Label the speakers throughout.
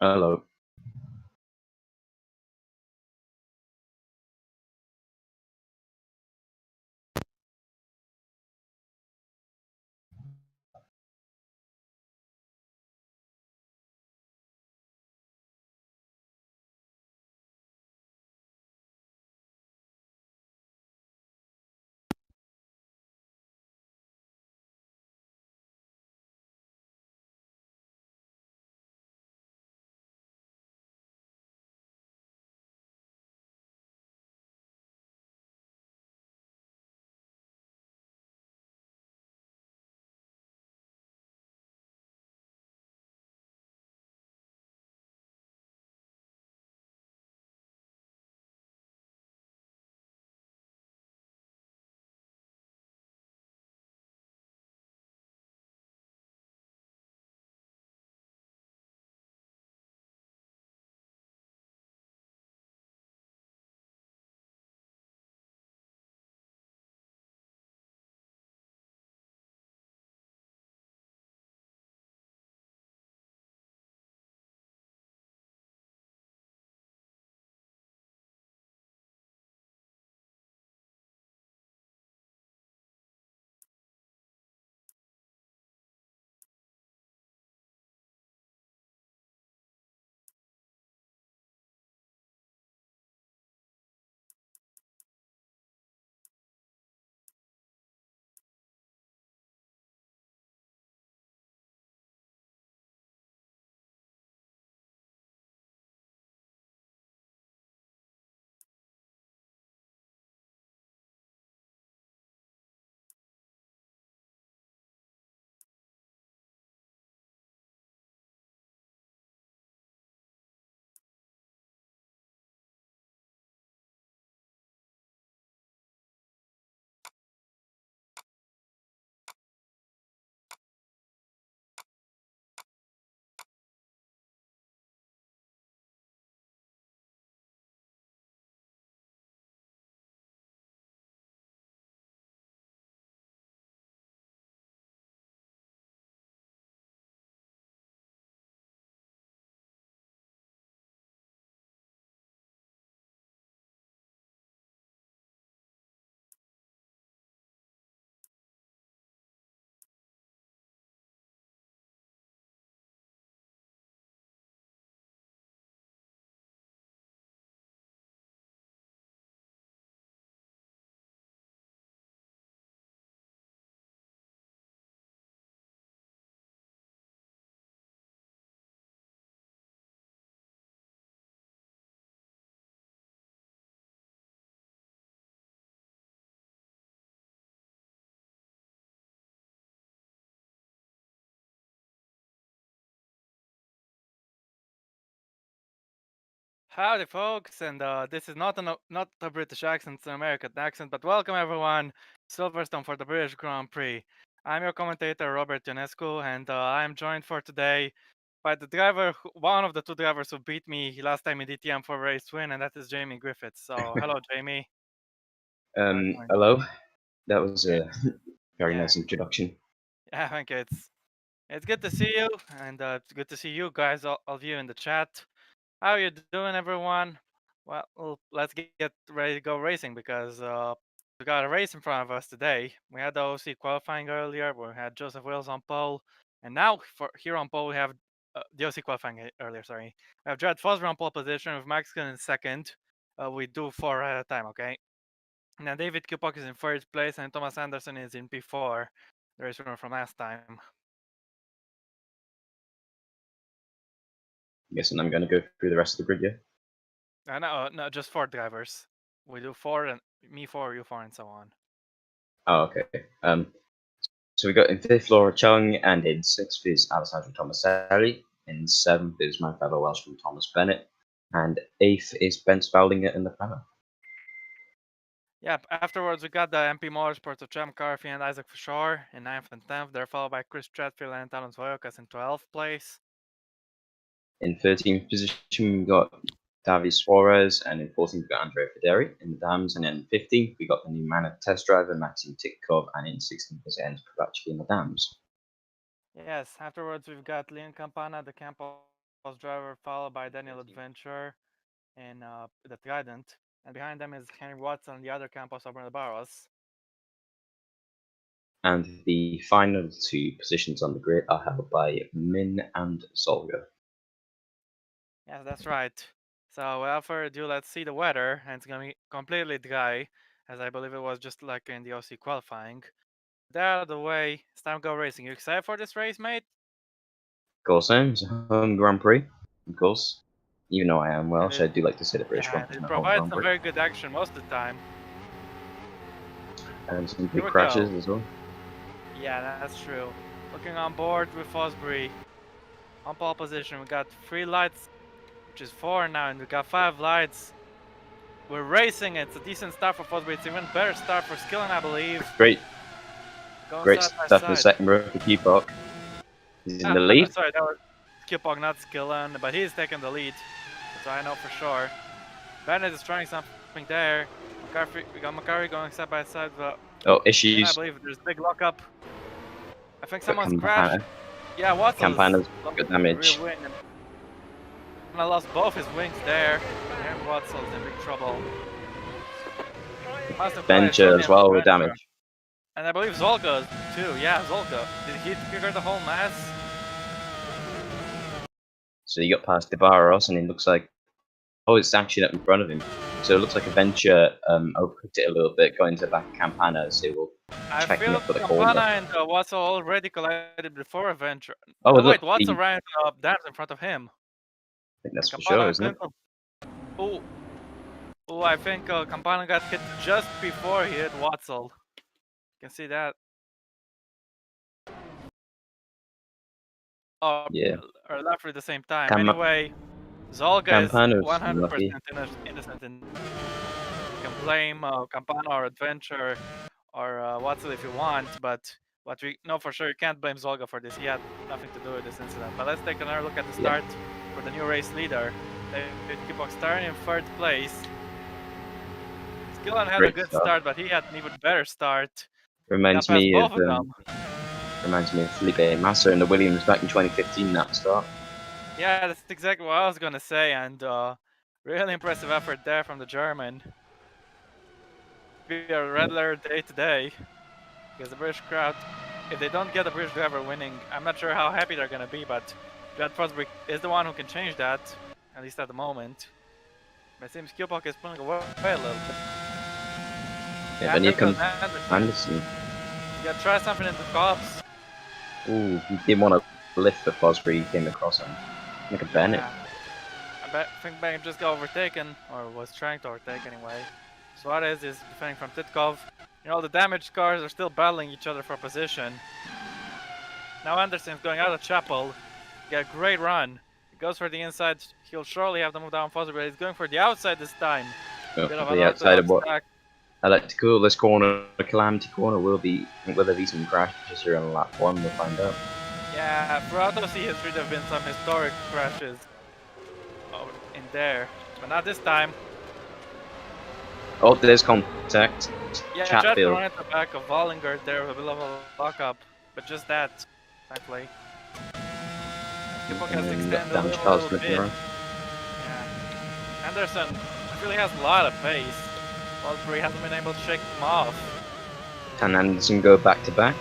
Speaker 1: Hello.
Speaker 2: Howdy, folks, and this is not a British accent, it's an American accent, but welcome everyone, Silverstone for the British Grand Prix. I'm your commentator, Robert Ionescu, and I'm joined for today by the driver, one of the two drivers who beat me last time in DTM for race win, and that is Jamie Griffiths. So, hello, Jamie. How are you doing?
Speaker 1: Hello. That was
Speaker 2: Yeah,
Speaker 1: a very
Speaker 2: yeah,
Speaker 1: nice introduction.
Speaker 2: yeah. Thank you. It's good to see you, and it's good to see you guys, all of you in the chat. How are you doing, everyone? Well, let's get ready to go racing because we got a race in front of us today. We had the OC qualifying earlier. We had Joseph Wills on pole, and now for here on pole we have the OC qualifying earlier. Sorry, we have Jarrad Fosbury on pole position with Max in second. We do 4 at a time, okay? Now David Kupok is in third place, and Thomas Anderson is in P4. The race winner from last time.
Speaker 1: Guessing I'm going to go through the rest of the grid, yeah?
Speaker 2: No, just 4 drivers. We do 4 and me 4, you 4, and so on.
Speaker 1: Oh, okay. So we got in fifth Laura Chung, and in sixth is Alessandro Tomaselli. In seventh is my fellow Welshman Thomas Bennett, and eighth is Ben Spalding in the Prema.
Speaker 2: Yeah, afterwards we got the MP Motorsports of John McCarthy and Isaac Fashar in 9th and 10th. They're followed by Chris Chatfield and Talon Voyokas in 12th place.
Speaker 1: In 13th position, we got Davi Suarez, and in 14th, we got Andrea Federi in the Dams, and in 15th, we got the new man test driver, Maxim Titkov, and in 16th is Enzo Kovacic in the Dams.
Speaker 2: Yes, afterwards we've got Leon Campana, the Campo driver, followed by Daniel Adventure in the Trident. And behind them is Henry Watson, the other Campos over the Barros.
Speaker 1: And the final two positions on the grid are held by Min and Zolga.
Speaker 2: Yes, that's right. So without further ado, let's see the weather. And it's going to be completely dry, as I believe it was just like in the OC qualifying. That out of the way, it's time to go racing. You excited for this race, mate?
Speaker 1: Of course, it's a home Grand Prix, of course. Even though I am Welsh, I do like to say that British Grand Prix
Speaker 2: it
Speaker 1: is my home
Speaker 2: provides
Speaker 1: Grand
Speaker 2: some
Speaker 1: Prix.
Speaker 2: very good action most of the time.
Speaker 1: And some
Speaker 2: Here
Speaker 1: big
Speaker 2: we
Speaker 1: crashes
Speaker 2: go.
Speaker 1: as well.
Speaker 2: Yeah, that's true. Looking on board with Fosbury. On pole position, we got 3 lights, which is 4 now, and we got 5 lights. We're racing. It's a decent start for Fosbury. It's even better start for Skillen, I believe.
Speaker 1: Great
Speaker 2: Going side by
Speaker 1: stuff for the
Speaker 2: side.
Speaker 1: second row for Q-Park. He's in the lead.
Speaker 2: Sorry, that was Kipog, not Skillen, but he's taking the lead. So I know for sure. Bennett is trying something there. We got McCarthy going side by side. But
Speaker 1: Oh,
Speaker 2: then I
Speaker 1: issues.
Speaker 2: believe there's a big lockup. I think someone's crashed.
Speaker 1: Campana.
Speaker 2: Yeah, Watson's
Speaker 1: Campana's got damage.
Speaker 2: rear wing. And I lost both his wings there. And Watson's in big trouble.
Speaker 1: Venture as well with damage.
Speaker 2: And I believe Zolga too. Yeah, Zolga. Did he trigger the whole mess?
Speaker 1: So he got past the Barros, and it looks like, oh, it's actually up in front of him. So it looks like Adventure overcooked it a little bit, going to the back of Campana, so we'll check him up for the corner.
Speaker 2: Campana and Watson already collided before Adventure.
Speaker 1: Oh,
Speaker 2: wait,
Speaker 1: look,
Speaker 2: Watson ran down in front of him.
Speaker 1: I think that's for sure, isn't it?
Speaker 2: Oh, I think Campana got hit just before he hit Watson. You can see that. Oh,
Speaker 1: yeah.
Speaker 2: Or left at the same time. Anyway, Zolga is 100% innocent. You can blame Campana or Adventure or Watson if you want, but what we know for sure, you can't blame Zolga for this. He had nothing to do with this incident. But let's take another look at the start for the new race leader. David Kipok starting in 3rd place. Skillen had a good start, but he had an even better start.
Speaker 1: Reminds me of Felipe Massa and the Williams back in 2015, that start.
Speaker 2: Yeah, that's exactly what I was gonna say, and really impressive effort there from the German. Be a red alert day today, because the British crowd, if they don't get a British driver winning, I'm not sure how happy they're gonna be, but Jarrad Fosbury is the one who can change that, at least at the moment. But it seems Kipok is pulling away a little bit.
Speaker 1: Yeah, then here comes Anderson.
Speaker 2: You gotta try something in the cops.
Speaker 1: Ooh, he didn't want to lift, but Fosbury came across him. Like a Bennett.
Speaker 2: I think Bennett just got overtaken, or was trying to overtake anyway. Suarez is defending from Titkov. You know, the damaged cars are still battling each other for position. Now Anderson's going out of Chapel. Get a great run. He goes for the inside. He'll surely have to move down Fosbury. He's going for the outside this time.
Speaker 1: Oh, the outside of what? I like to call this corner a calamity corner. Will there be some crashes here on lap 1? We'll find out.
Speaker 2: Yeah, throughout OC history there have been some historic crashes in there, but not this time.
Speaker 1: Oh, there's contact.
Speaker 2: Yeah,
Speaker 1: Chatfield.
Speaker 2: Ran at the back of Wallinger there with a bit of a lockup, but just that, thankfully. Kipok has extended a little bit. Yeah. Anderson really has a lot of pace. Fosbury hasn't been able to shake him off.
Speaker 1: Can Anderson go back to back?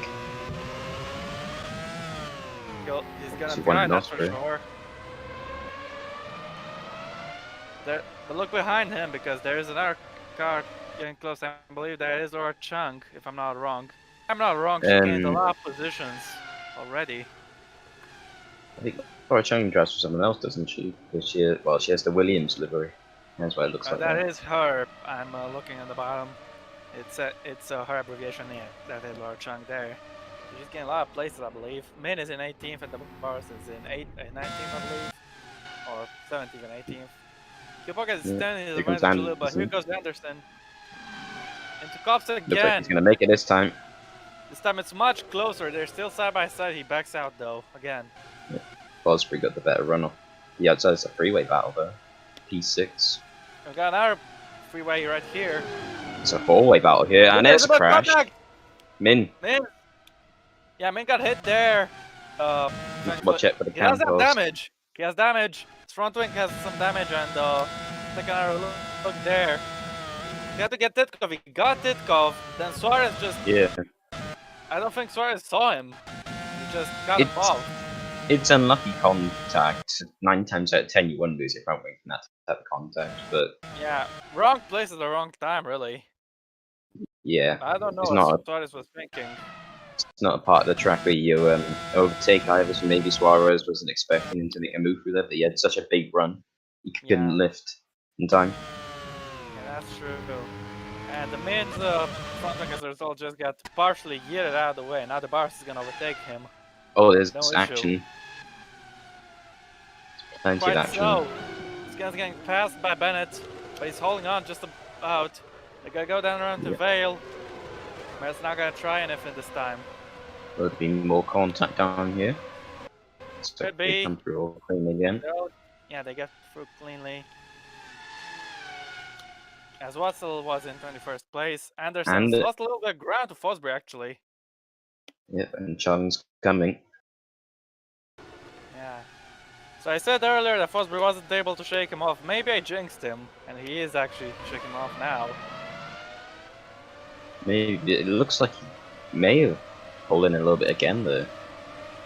Speaker 2: He's gonna try, that's for sure. But look behind him, because there is another car getting close. I believe that is Laura Chung, if I'm not wrong. I'm not wrong, she gained a lot of positions already.
Speaker 1: I think Laura Chung drives for someone else, doesn't she? Because she has the Williams livery. That's what it looks like.
Speaker 2: That is her. I'm looking at the bottom. It's her abbreviation here. That is Laura Chung there. She's getting a lot of places, I believe. Min is in 18th, and the Barros is in 19th, I believe, or 17th and 18th. Kipok is extending his advantage a little, but here goes Anderson. Into cops again.
Speaker 1: Looks like he's gonna make it this time.
Speaker 2: This time it's much closer. They're still side by side. He backs out though again.
Speaker 1: Yeah. Fosbury got the better run off. The outside's a freeway battle though. P6.
Speaker 2: We got another freeway right here.
Speaker 1: It's a 4-way battle here, and it's a crash. Min.
Speaker 2: Yeah, Min got hit there.
Speaker 1: Watch it for the
Speaker 2: He does have damage. He has damage. His front wing has some damage, and take another look there. He had to get Titkov. He got Titkov. Then Suarez just.
Speaker 1: Yeah.
Speaker 2: I don't think Suarez saw him. He just got
Speaker 1: It's
Speaker 2: involved.
Speaker 1: it's unlucky contact. 9 times out of 10, you wouldn't lose your front wing from that type of contact. But
Speaker 2: Yeah, wrong place at the wrong time, really.
Speaker 1: yeah,
Speaker 2: I don't know
Speaker 1: it's
Speaker 2: what
Speaker 1: not
Speaker 2: Suarez was thinking.
Speaker 1: it's not a part of the track where you overtake either. So maybe Suarez wasn't expecting him to make a move through there, but he had such a big run, he couldn't
Speaker 2: Yeah.
Speaker 1: lift in time.
Speaker 2: Yeah, that's true. And the mains front wing as a result just got partially yeeted out of the way. Now the Bars is gonna overtake him.
Speaker 1: Oh, there's
Speaker 2: No issue.
Speaker 1: action. Plenty
Speaker 2: Quite
Speaker 1: of action.
Speaker 2: so. This guy's getting passed by Bennett, but he's holding on just about. They're gonna go down around to Vale. Bennett's not gonna try anything this time.
Speaker 1: There'll be more contact down here. So
Speaker 2: Could
Speaker 1: they
Speaker 2: be.
Speaker 1: come through all clean again.
Speaker 2: Yeah, they get through cleanly. As Watzel was in 21st place. Anderson's lost a little bit of ground to Fosbury, actually.
Speaker 1: Yep, and Chung's coming.
Speaker 2: Yeah. So I said earlier that Fosbury wasn't able to shake him off. Maybe I jinxed him, and he is actually shaking him off now.
Speaker 1: Maybe it looks like he may have pulled in a little bit again there.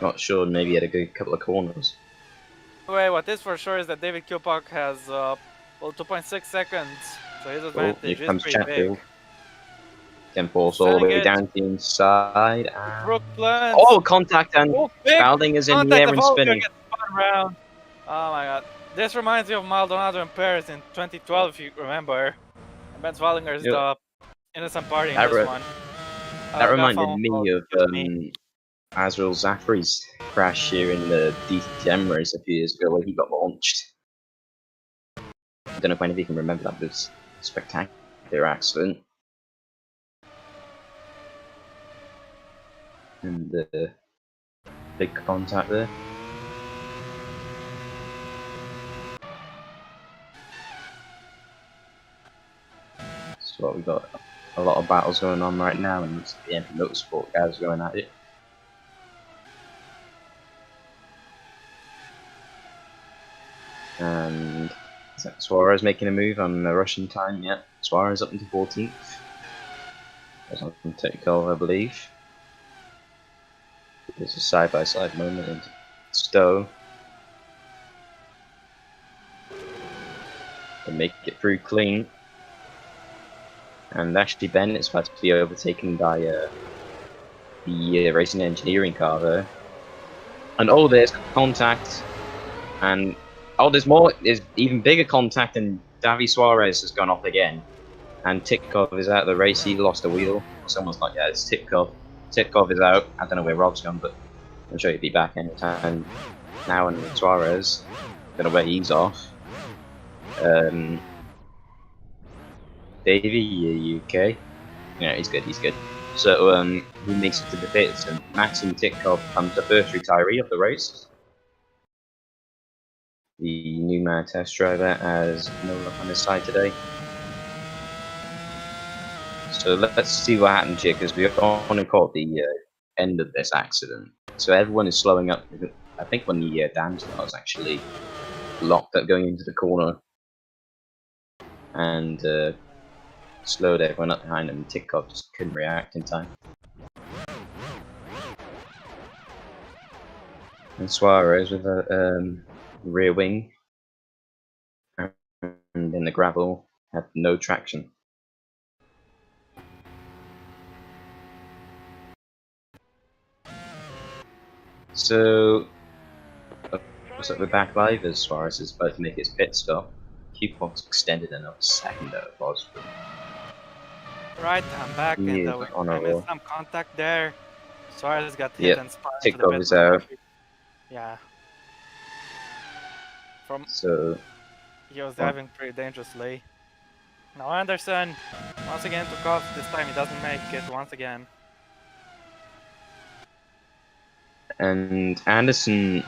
Speaker 1: Not sure, maybe he had a good couple of corners.
Speaker 2: Anyway, what is for sure is that David Kupok has well 2.6 seconds, so his advantage
Speaker 1: here comes
Speaker 2: is pretty
Speaker 1: Chatfield.
Speaker 2: big.
Speaker 1: Can force all the way down to the inside. And...
Speaker 2: Brooklyn.
Speaker 1: Oh, contact and Balding is in the air and spinning.
Speaker 2: Round. Oh my god. This reminds me of Maldonado in Paris in 2012, if you remember. And Ben Wallinger is the innocent party in this one.
Speaker 1: That reminded me of Azrael Zafri's crash here in the DTM race a few years ago where he got launched. I don't know if any of you can remember that, but it was a spectacular accident. And the big contact there. So we've got a lot of battles going on right now, and it's the MP Motorsport guys going at it. And Suarez making a move on the Russian time. Yeah, Suarez up into 14th. That's on Titkov, I believe. There's a side-by-side moment into Stowe. They make it through clean. And actually Bennett is about to be overtaken by the racing engineering car there. And oh, there's contact. And oh, there's more, there's even bigger contact, and Davi Suarez has gone off again. And Titkov is out of the race, he lost a wheel. Someone's like, yeah, it's Titkov. Titkov is out. I don't know where Rob's gone, but I'm sure he'll be back anytime now. And Suarez, don't know where he's off. Davey, you okay? Yeah, he's good, he's good. So he makes it to the pits, and Maxim Titkov becomes the first retiree of the race. The new man test driver has no luck on his side today. So let's see what happens here, because we only caught the end of this accident. So everyone is slowing up. I think when the damage was actually locked up going into the corner, and slowed everyone up behind him. Titkov just couldn't react in time. And Suarez with a rear wing, and in the gravel had no traction. So, looks like we're back live as Suarez is about to make his pit stop. Kupok's extended another second out of Fosbury.
Speaker 2: Right, I'm back, and I missed some contact there. Suarez got hit and spun into the
Speaker 1: Titkov is out.
Speaker 2: Yeah. He was driving pretty dangerously. Now Anderson, once again took off. This time he doesn't make it once again.
Speaker 1: And Anderson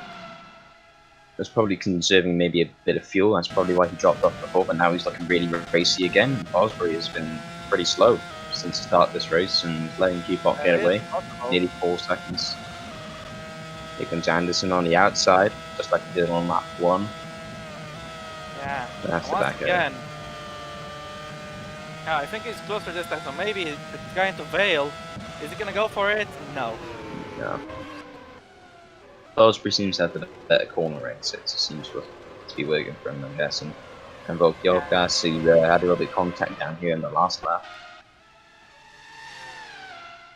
Speaker 1: was probably conserving maybe a bit of fuel. That's probably why he dropped off before, but now he's looking really racy again. Fosbury has been pretty slow since the start of this race and letting Kupok get away. Nearly 4 seconds. Here comes Anderson on the outside, just like he did on lap 1.
Speaker 2: Yeah.
Speaker 1: That's the
Speaker 2: Once
Speaker 1: back
Speaker 2: again. Yeah, I think he's closer this time, so maybe it's going to Vale. Is he gonna go for it? No.
Speaker 1: No. Fosbury seems to have the better corner rate, so it seems to be working for him, I'm guessing. And both Yorkas, who had a little bit of contact down here in the last lap.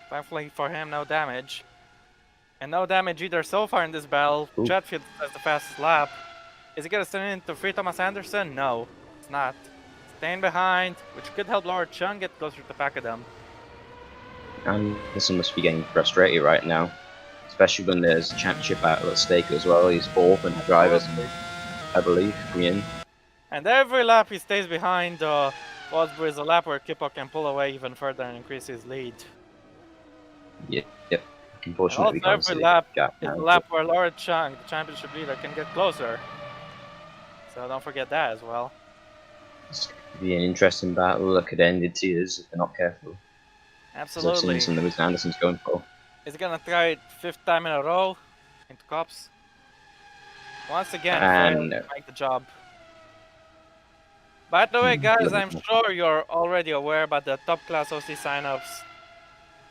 Speaker 2: Thankfully for him, no damage. And no damage either so far in this battle.
Speaker 1: Ooh.
Speaker 2: Chatfield has the fastest lap. Is he gonna stand into free Thomas Anderson? No, it's not. Staying behind, which could help Laura Chung get closer to the back of them.
Speaker 1: Anderson must be getting frustrated right now, especially when there's a championship battle at stake as well. He's 4th in the drivers, I believe, coming in.
Speaker 2: And every lap he stays behind Fosbury is a lap where Kippo can pull away even further and increase his lead.
Speaker 1: Yep. Unfortunately, we can't see
Speaker 2: every lap
Speaker 1: gap
Speaker 2: is
Speaker 1: now,
Speaker 2: a lap where Laura Chung, the championship leader, can get closer. So don't forget that as well.
Speaker 1: It's going to be an interesting battle. It could end in tears if they're not careful.
Speaker 2: Absolutely.
Speaker 1: I've seen some of the Anderson's going for.
Speaker 2: Is he gonna try it 5th time in a row into Cops? Once again, failed to make the job. By the way, guys, I'm sure you're already aware about the top class OC signups.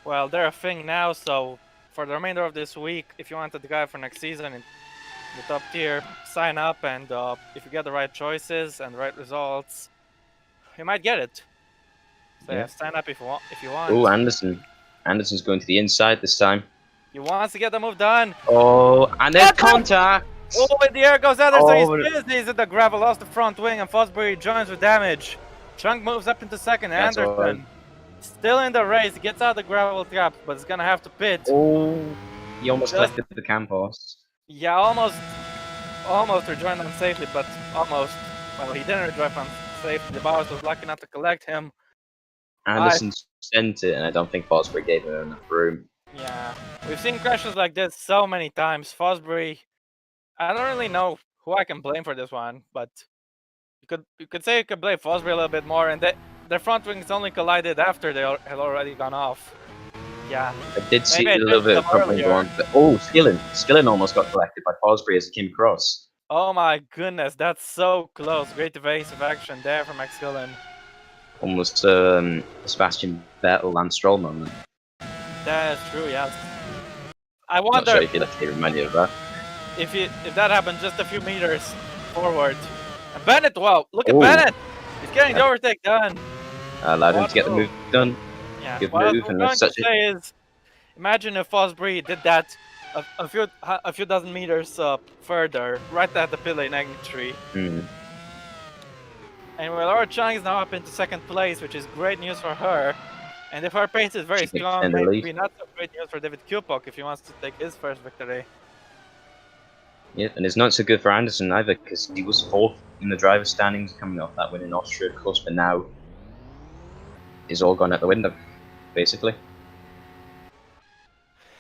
Speaker 2: Well, they're a thing now, so for the remainder of this week, if you want to drive for next season in the top tier, sign up, and if you get the right choices and the right results, you might get it. So yeah, sign up if you want.
Speaker 1: Oh, Anderson. Anderson's going to the inside this time.
Speaker 2: He wants to get the move done.
Speaker 1: Oh, and there's contact!
Speaker 2: Oh, in the air goes Anderson, he's busy, he's at the gravel, lost the front wing, and Fosbury joins with damage. Chunk moves up into 2nd, Anderson still in the race, gets out the gravel trap, but he's gonna have to pit.
Speaker 1: Oh, he almost collected the Campos.
Speaker 2: Yeah, almost rejoined them safely, but almost. Well, he didn't rejoin them safely, the Bowers was lucky enough to collect him.
Speaker 1: Anderson sent it, and I don't think Fosbury gave him enough room.
Speaker 2: Yeah, we've seen crashes like this so many times. Fosbury, I don't really know who I can blame for this one, but you could say you could blame Fosbury a little bit more, and their front wings only collided after they had already gone off. Yeah.
Speaker 1: I did see a little bit of problem going on, but Skillen almost got collected by Fosbury as he came across.
Speaker 2: Oh my goodness, that's so close. Great evasive action there from Max Skillen.
Speaker 1: Almost Sebastian Vettel and Stroll moment.
Speaker 2: That is true, yes. I wonder.
Speaker 1: Not sure if you'd actually remind you of that.
Speaker 2: If that happened just a few meters forward. And Bennett, wow, look at Bennett! He's getting the overtake done.
Speaker 1: Allowed him to get the move done.
Speaker 2: Yeah,
Speaker 1: good
Speaker 2: what
Speaker 1: move,
Speaker 2: I'm going to say is, imagine if Fosbury did that a few dozen meters further, right at the pit lane entry. Anyway, Laura Chung is now up into 2nd place, which is great news for her. And if her pace is very strong, maybe not so great news for David Kupok if he wants to take his first victory.
Speaker 1: Yeah, and it's not so good for Anderson either, because he was 4th in the driver's standings coming off that win in Austria, of course, but now it's all gone out the window, basically.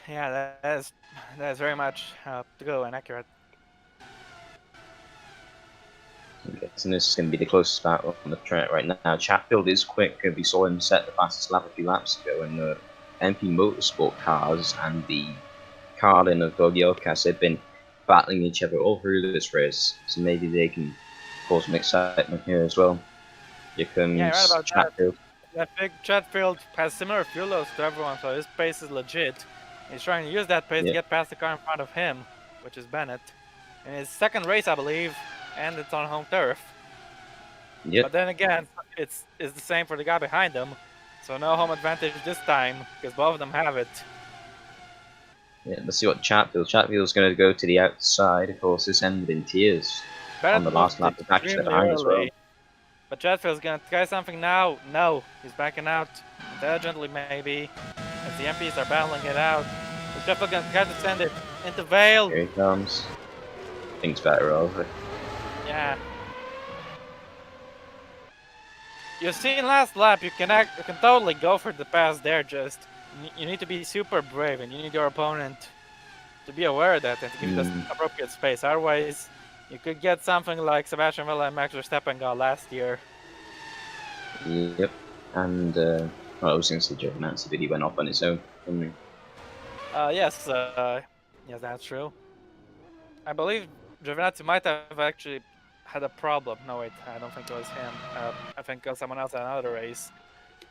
Speaker 2: Yeah, that is very much to go and accurate.
Speaker 1: I'm guessing this is going to be the closest battle on the track right now. Chatfield is quick. We saw him set the fastest lap a few laps ago, and the MP Motorsport cars and the Arden of Gogiokas have been battling each other all through this race, so maybe they can cause some excitement here as well. Here comes Chatfield.
Speaker 2: That big Chatfield has similar fuel loads to everyone, so his pace is legit. He's trying to use that pace to get past the car in front of him, which is Bennett. In his 2nd race, I believe, and it's on home turf. But then again, it's the same for the guy behind him, so no home advantage this time, because both of them have it.
Speaker 1: Yeah, let's see what Chatfield's going to go to the outside. Of course, this ended in tears on the last lap. Actually behind as well.
Speaker 2: But Chatfield's going to try something now. No, he's backing out intelligently, maybe, as the MPs are battling it out. But Chatfield's going to try to send it into Vale.
Speaker 1: Here he comes. Things better over.
Speaker 2: Yeah. You've seen last lap, you can totally go for the pass there, just you need to be super brave, and you need your opponent to be aware of that and to give you the appropriate space. Otherwise, you could get something like Sebastian Vettel and Max Verstappen got last year.
Speaker 1: Yep. And I was going to say Joe Nancy, but he went off on his own, didn't he?
Speaker 2: Yes. Yes, that's true. I believe Giovinazzi might have actually had a problem. No, wait, I don't think it was him. I think someone else in another race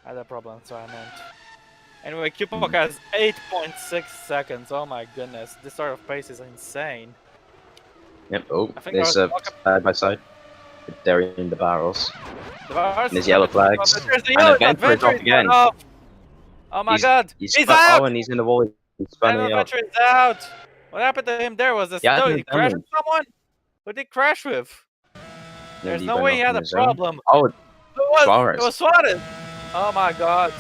Speaker 2: had a problem, so I meant. Anyway, Q-Puck has 8.6 seconds. Oh my goodness, this sort of pace is insane.
Speaker 1: Yep. Oh,
Speaker 2: I think
Speaker 1: there's a side by side. They're in the barrels. And there's yellow flags.
Speaker 2: There's the
Speaker 1: And
Speaker 2: yellow
Speaker 1: Adventure is off again.
Speaker 2: off. Oh my god, he's
Speaker 1: Oh,
Speaker 2: out!
Speaker 1: and he's in the wall. He's spun
Speaker 2: And
Speaker 1: out.
Speaker 2: Adventure is out! What happened to him there? Was this
Speaker 1: Yeah,
Speaker 2: did he crash with someone? Who did he crash with? There's no way he had a problem.
Speaker 1: Oh,
Speaker 2: It was
Speaker 1: Suarez.
Speaker 2: Suarez! Oh my god.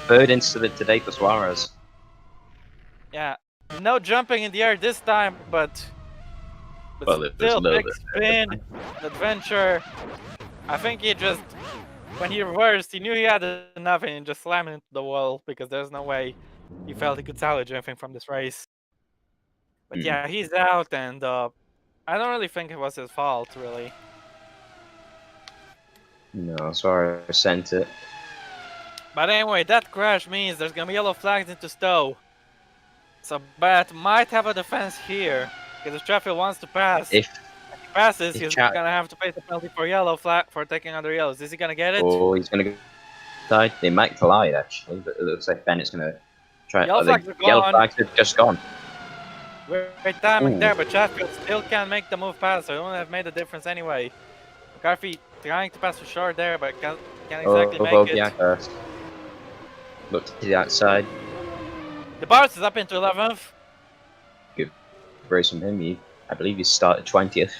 Speaker 1: Third incident today for Suarez.
Speaker 2: Yeah, no jumping in the air this time, but
Speaker 1: Well, it was
Speaker 2: still
Speaker 1: a little
Speaker 2: big
Speaker 1: bit.
Speaker 2: spin, Adventure. I think he just, when he reversed, he knew he had enough and he just slammed into the wall because there's no way he felt he could salvage anything from this race. But yeah, he's out, and I don't really think it was his fault, really.
Speaker 1: No, Suarez sent it.
Speaker 2: But anyway, that crash means there's gonna be yellow flags into Stowe. So Bennett might have a defense here, because if Chatfield wants to pass, if he passes, he's gonna have to pay the penalty for yellow flag for taking under yellows. Is he gonna get it?
Speaker 1: Oh, he's gonna go side. They might collide actually, but it looks like Bennett's gonna try.
Speaker 2: Yellow flags are gone.
Speaker 1: Yellow flags are just gone.
Speaker 2: Great timing there, but Chatfield still can't make the move past, so it wouldn't have made a difference anyway. McCarthy trying to pass for short there, but can't exactly make it.
Speaker 1: First. Look to the outside.
Speaker 2: The Bars is up into 11th.
Speaker 1: Good race from him. I believe he started 20th.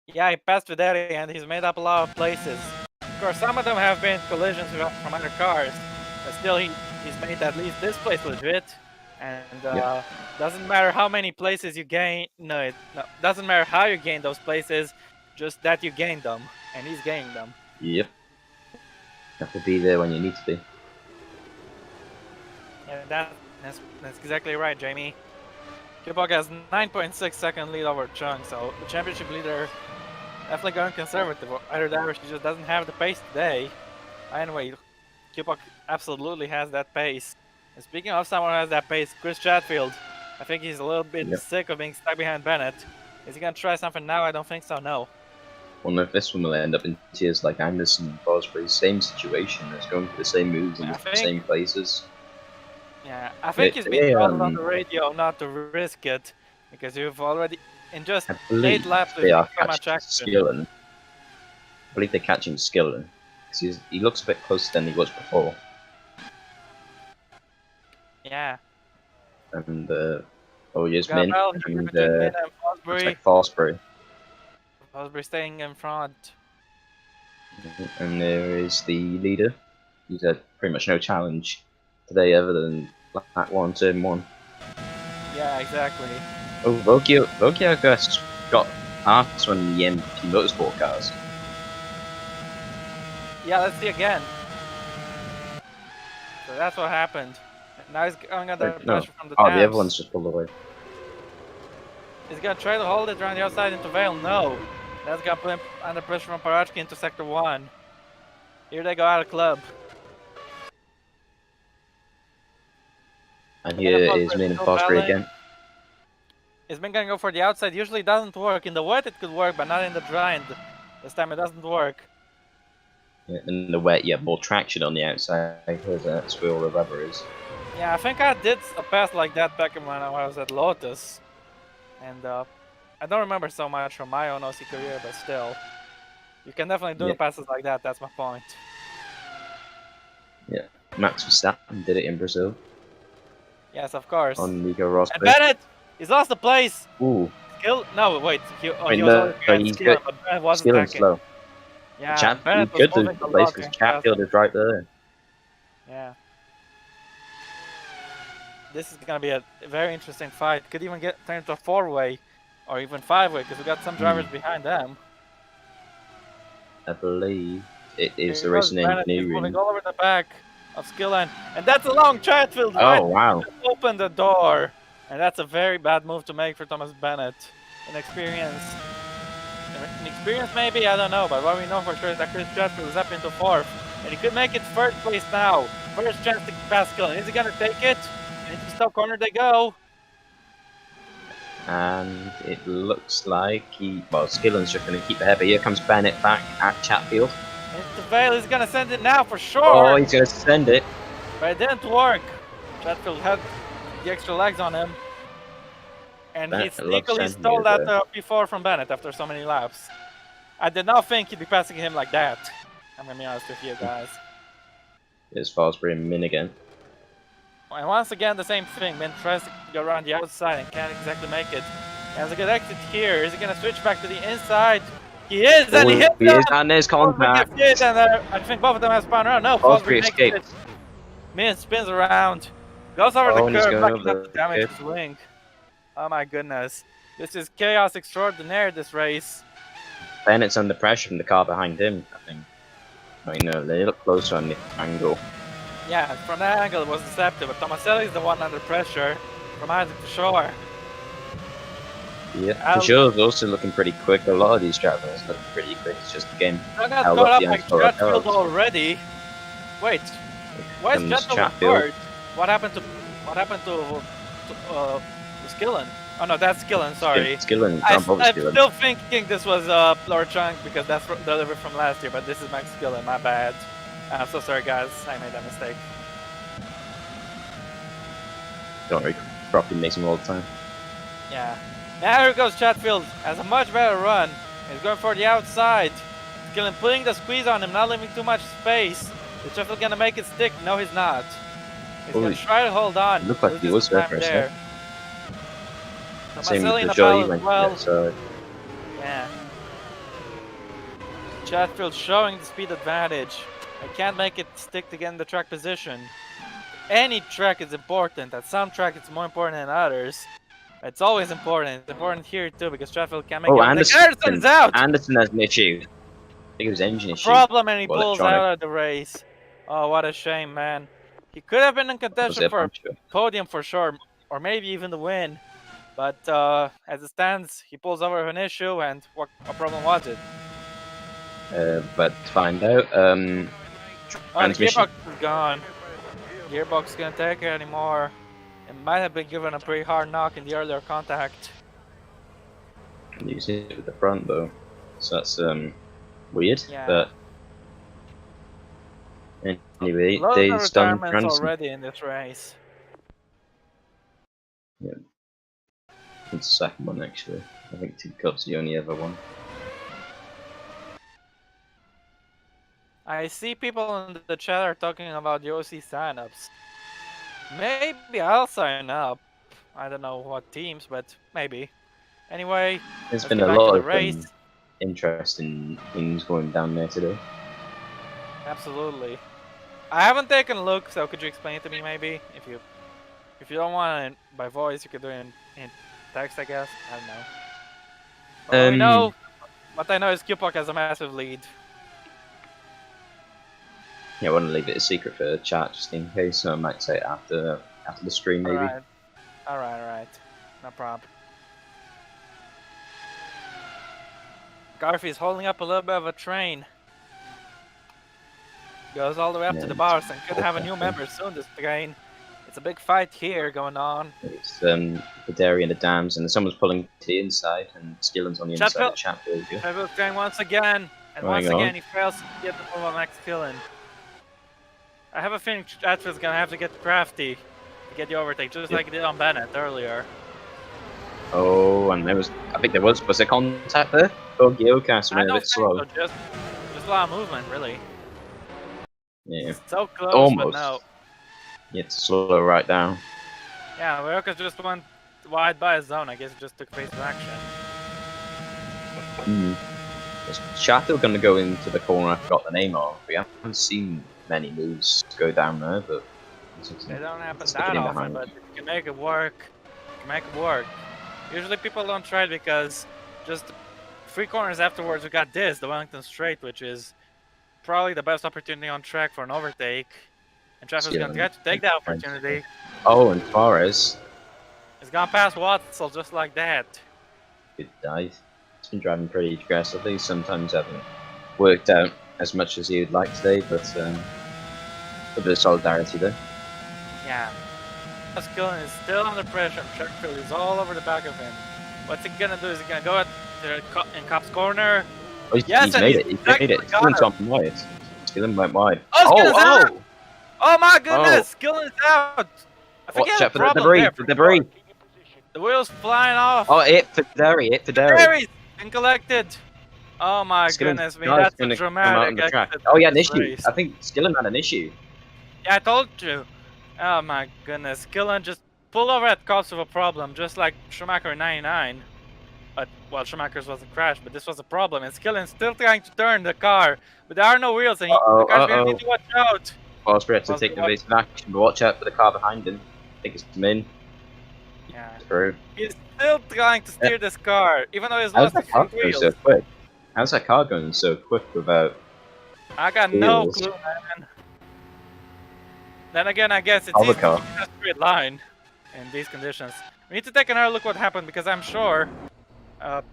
Speaker 2: Yeah, he passed Videri and he's made up a lot of places. Of course, some of them have been collisions from other cars, but still he's made at least this place legit. And doesn't matter how many places you gain. No, doesn't matter how you gain those places, just that you gain them, and he's gaining them.
Speaker 1: Yep. Have to be there when you need to be.
Speaker 2: Yeah, that's exactly right, Jamie. Q-Puck has 9.6 second lead over Chung, so the championship leader definitely going conservative. Either that or she just doesn't have the pace today. Anyway, Q-Puck absolutely has that pace. And speaking of someone who has that pace, Chris Chatfield. I think he's a little bit sick of being stuck behind Bennett. Is he gonna try something now? I don't think so, no.
Speaker 1: Wonder if this one will end up in tears like Anderson and Fosbury. Same situation, it's going for the same moves in the same places.
Speaker 2: Yeah, I think he's been told on the radio not to risk it, because you've already, in just 8 laps,
Speaker 1: they are
Speaker 2: so much action.
Speaker 1: Skillen. I believe they're catching Skillen, because he looks a bit closer than he was before.
Speaker 2: Yeah.
Speaker 1: And, here's Min, and
Speaker 2: looks
Speaker 1: like Fosbury.
Speaker 2: Fosbury staying in front.
Speaker 1: And there is the leader. He's had pretty much no challenge today other than lap 1, turn 1.
Speaker 2: Yeah, exactly.
Speaker 1: Oh, Vokio got asked on the MP Motorsport cars.
Speaker 2: Yeah, let's see again. So that's what happened. Now he's going under pressure from the tabs.
Speaker 1: The other one's just pulled away.
Speaker 2: He's gonna try to hold it around the outside into Vale. No. That's gonna put him under pressure from Parachki into Sector 1. Here they go out of club.
Speaker 1: And here is Min and Fosbury again.
Speaker 2: He's been gonna go for the outside. Usually doesn't work. In the wet it could work, but not in the dry. And this time it doesn't work.
Speaker 1: Yeah, in the wet, you have more traction on the outside because that's where all the rubber is.
Speaker 2: Yeah, I think I did a pass like that back when I was at Lotus. And I don't remember so much from my own OC career, but still. You can definitely do passes like that, that's my point.
Speaker 1: Yeah, Max Verstappen did it in Brazil.
Speaker 2: Yes, of course.
Speaker 1: On Nico Rosberg.
Speaker 2: And Bennett! He's lost the place!
Speaker 1: Ooh.
Speaker 2: No, wait. He
Speaker 1: he's good. Skill slow.
Speaker 2: Yeah,
Speaker 1: Bennett was good to the place because Chatfield is right there.
Speaker 2: Yeah. This is gonna be a very interesting fight. Could even turn into a 4-way or even 5-way because we got some drivers behind them.
Speaker 1: I believe it is the racing engineering.
Speaker 2: He's moving all over the back of Skillen, and that's a long Chatfield.
Speaker 1: Oh wow!
Speaker 2: Open the door, and that's a very bad move to make for Thomas Bennett. Inexperience, maybe, I don't know, but what we know for sure is that Chris Chatfield is up into 4th, and he could make it 1st place now. First chance to pass Skillen. Is he gonna take it? Into Stowe corner they go.
Speaker 1: And it looks like Skillen's just going to keep ahead, but here comes Bennett back at Chatfield.
Speaker 2: Into Vale is gonna send it now for sure.
Speaker 1: Oh, he's going to send it.
Speaker 2: But it didn't work. Chatfield had the extra legs on him. And he sneakily stole that P4 from Bennett after so many laps. I did not think he'd be passing him like that. I'm gonna be honest with you guys.
Speaker 1: Here's Fosbury and Min again.
Speaker 2: And once again, the same thing. Min tries to go around the outside and can't exactly make it. He has a good exit here. Is he gonna switch back to the inside? He is, and he hits him!
Speaker 1: And there's contact.
Speaker 2: And I think both of them have spun around. No,
Speaker 1: Fosbury escapes.
Speaker 2: Min spins around. Goes over the curve, backing up to damage his wing. Oh my goodness. This is chaos extraordinaire, this race.
Speaker 1: Bennett's under pressure from the car behind him, I think. I know, they look closer on the angle.
Speaker 2: Yeah, from that angle it was deceptive, but Tomaselli's the one under pressure from Isaac for sure.
Speaker 1: Yeah, for sure is also looking pretty quick. A lot of these drivers look pretty quick. It's just again.
Speaker 2: I got caught up by Chatfield already. Wait, why is Chatfield third? What happened to Skillen? Oh no, that's Skillen. Sorry.
Speaker 1: Skillen.
Speaker 2: I'm still thinking this was Laura Chunk because that's delivered from last year, but this is Max Skillen. My bad. I'm so sorry, guys. I made that mistake.
Speaker 1: Don't worry, Croppy makes them all the time.
Speaker 2: Yeah. Now here goes Chatfield. Has a much better run. He's going for the outside. Skillen putting the squeeze on him, not leaving too much space. Is Chatfield gonna make it stick? No, he's not. He's gonna try to hold on.
Speaker 1: Looked like he was there for a second.
Speaker 2: Same with the Joe, he went well. Yeah. Chatfield showing the speed advantage. I can't make it stick to get in the track position. Any track is important. At some track it's more important than others. It's always important. It's important here too because Chatfield can't make it. Anderson's out!
Speaker 1: Anderson has an issue. I think it was engine issue.
Speaker 2: Problem, and he pulls out of the race. Oh, what a shame, man. He could have been in contention for a podium for sure, or maybe even the win. But as it stands, he pulls over an issue, and what problem was it?
Speaker 1: But to find out,
Speaker 2: the gearbox is gone. Gearbox can't take it anymore. It might have been given a pretty hard knock in the earlier contact.
Speaker 1: You see it with the front though, so that's weird.
Speaker 2: Yeah.
Speaker 1: But anyway,
Speaker 2: they've done already in this race.
Speaker 1: Yeah. It's the second one actually. I think 2 cups the only ever one.
Speaker 2: I see people in the chat are talking about the OC signups. Maybe I'll sign up. I don't know what teams, but maybe. Anyway,
Speaker 1: there's been a lot of interesting things going down there today.
Speaker 2: Absolutely. I haven't taken a look, so could you explain it to me maybe? If you don't want it by voice, you could do it in text, I guess. I don't know. What I know is QPOC has a massive lead.
Speaker 1: Yeah, I want to leave it a secret for the chat just in case, so I might say it after the stream maybe.
Speaker 2: Alright. No problem. Garfie's holding up a little bit of a train. Goes all the way up to the bars and could have a new member soon this train. It's a big fight here going on.
Speaker 1: It's the dairy and the dams, and someone's pulling to the inside, and Skillen's on the inside of Chatfield.
Speaker 2: Chatfield's going once again, and once again he fails to get the move on Max Skillen. I have a feeling Chatfield's gonna have to get crafty to get the overtake, just like he did on Bennett earlier.
Speaker 1: Oh, and I think there was there contact there? Oh, Geocast went a bit slow.
Speaker 2: So, just a lot of movement, really.
Speaker 1: Yeah.
Speaker 2: So close,
Speaker 1: almost.
Speaker 2: But no.
Speaker 1: You have to slow right down.
Speaker 2: Yeah, Ryoka just went wide by his zone. I guess it just took phase of action.
Speaker 1: Is Chatfield going to go into the corner I forgot the name of? We haven't seen many moves go down there, but
Speaker 2: they don't happen that often, but if you can make it work, you can make it work. Usually people don't try it because just 3 corners afterwards we got this, the Wellington Straight, which is probably the best opportunity on track for an overtake. And Chatfield's going to try to take that opportunity.
Speaker 1: Oh, and Torres.
Speaker 2: He's gone past Watzel just like that.
Speaker 1: Good dive. He's been driving pretty aggressively, sometimes haven't worked out as much as he would like today, but a bit of solidarity there.
Speaker 2: Yeah. Skillen is still under pressure. Chatfield is all over the back of him. What's he gonna do? Is he gonna go in Cop's corner?
Speaker 1: Oh,
Speaker 2: Yes,
Speaker 1: he's
Speaker 2: and
Speaker 1: made
Speaker 2: he's
Speaker 1: it. He's
Speaker 2: exactly
Speaker 1: made it.
Speaker 2: got
Speaker 1: Skillen's
Speaker 2: him.
Speaker 1: on wide. Skillen went wide.
Speaker 2: Oh, Skillen's out!
Speaker 1: Oh!
Speaker 2: Oh my
Speaker 1: Oh!
Speaker 2: goodness, Skillen's out! I think he
Speaker 1: Watch
Speaker 2: had
Speaker 1: out
Speaker 2: a
Speaker 1: for the
Speaker 2: problem
Speaker 1: debris!
Speaker 2: there
Speaker 1: The
Speaker 2: for
Speaker 1: debris!
Speaker 2: sure. The wheel's flying off.
Speaker 1: Oh, hit for Derry! Hit for Derry!
Speaker 2: Federi's been collected. Oh my
Speaker 1: Skillen's
Speaker 2: goodness me,
Speaker 1: car's
Speaker 2: that's a
Speaker 1: going to come out on
Speaker 2: dramatic
Speaker 1: the track.
Speaker 2: exit
Speaker 1: Oh,
Speaker 2: for
Speaker 1: yeah, an
Speaker 2: this
Speaker 1: issue.
Speaker 2: race.
Speaker 1: I think Skillen had an issue.
Speaker 2: Yeah, I told you. Oh my goodness, Skillen just pulled over at cost of a problem, just like Schumacher 99. But, well, Schumacher's was a crash, but this was a problem. And Skillen's still trying to turn the car, but there are no wheels, and the car's going to need to watch out.
Speaker 1: Fosbury had to take evasive action, but watch out for the car behind him. I think it's Min.
Speaker 2: Yeah.
Speaker 1: Through.
Speaker 2: He's still trying to steer this car, even though he's
Speaker 1: How's
Speaker 2: lost the
Speaker 1: that car
Speaker 2: front
Speaker 1: going
Speaker 2: wheels.
Speaker 1: so quick? How's that car going so quick without
Speaker 2: I got no clue, man. Then again, I guess it's easy to keep a straight line in these conditions. We need to take another look what happened, because I'm sure...
Speaker 1: it's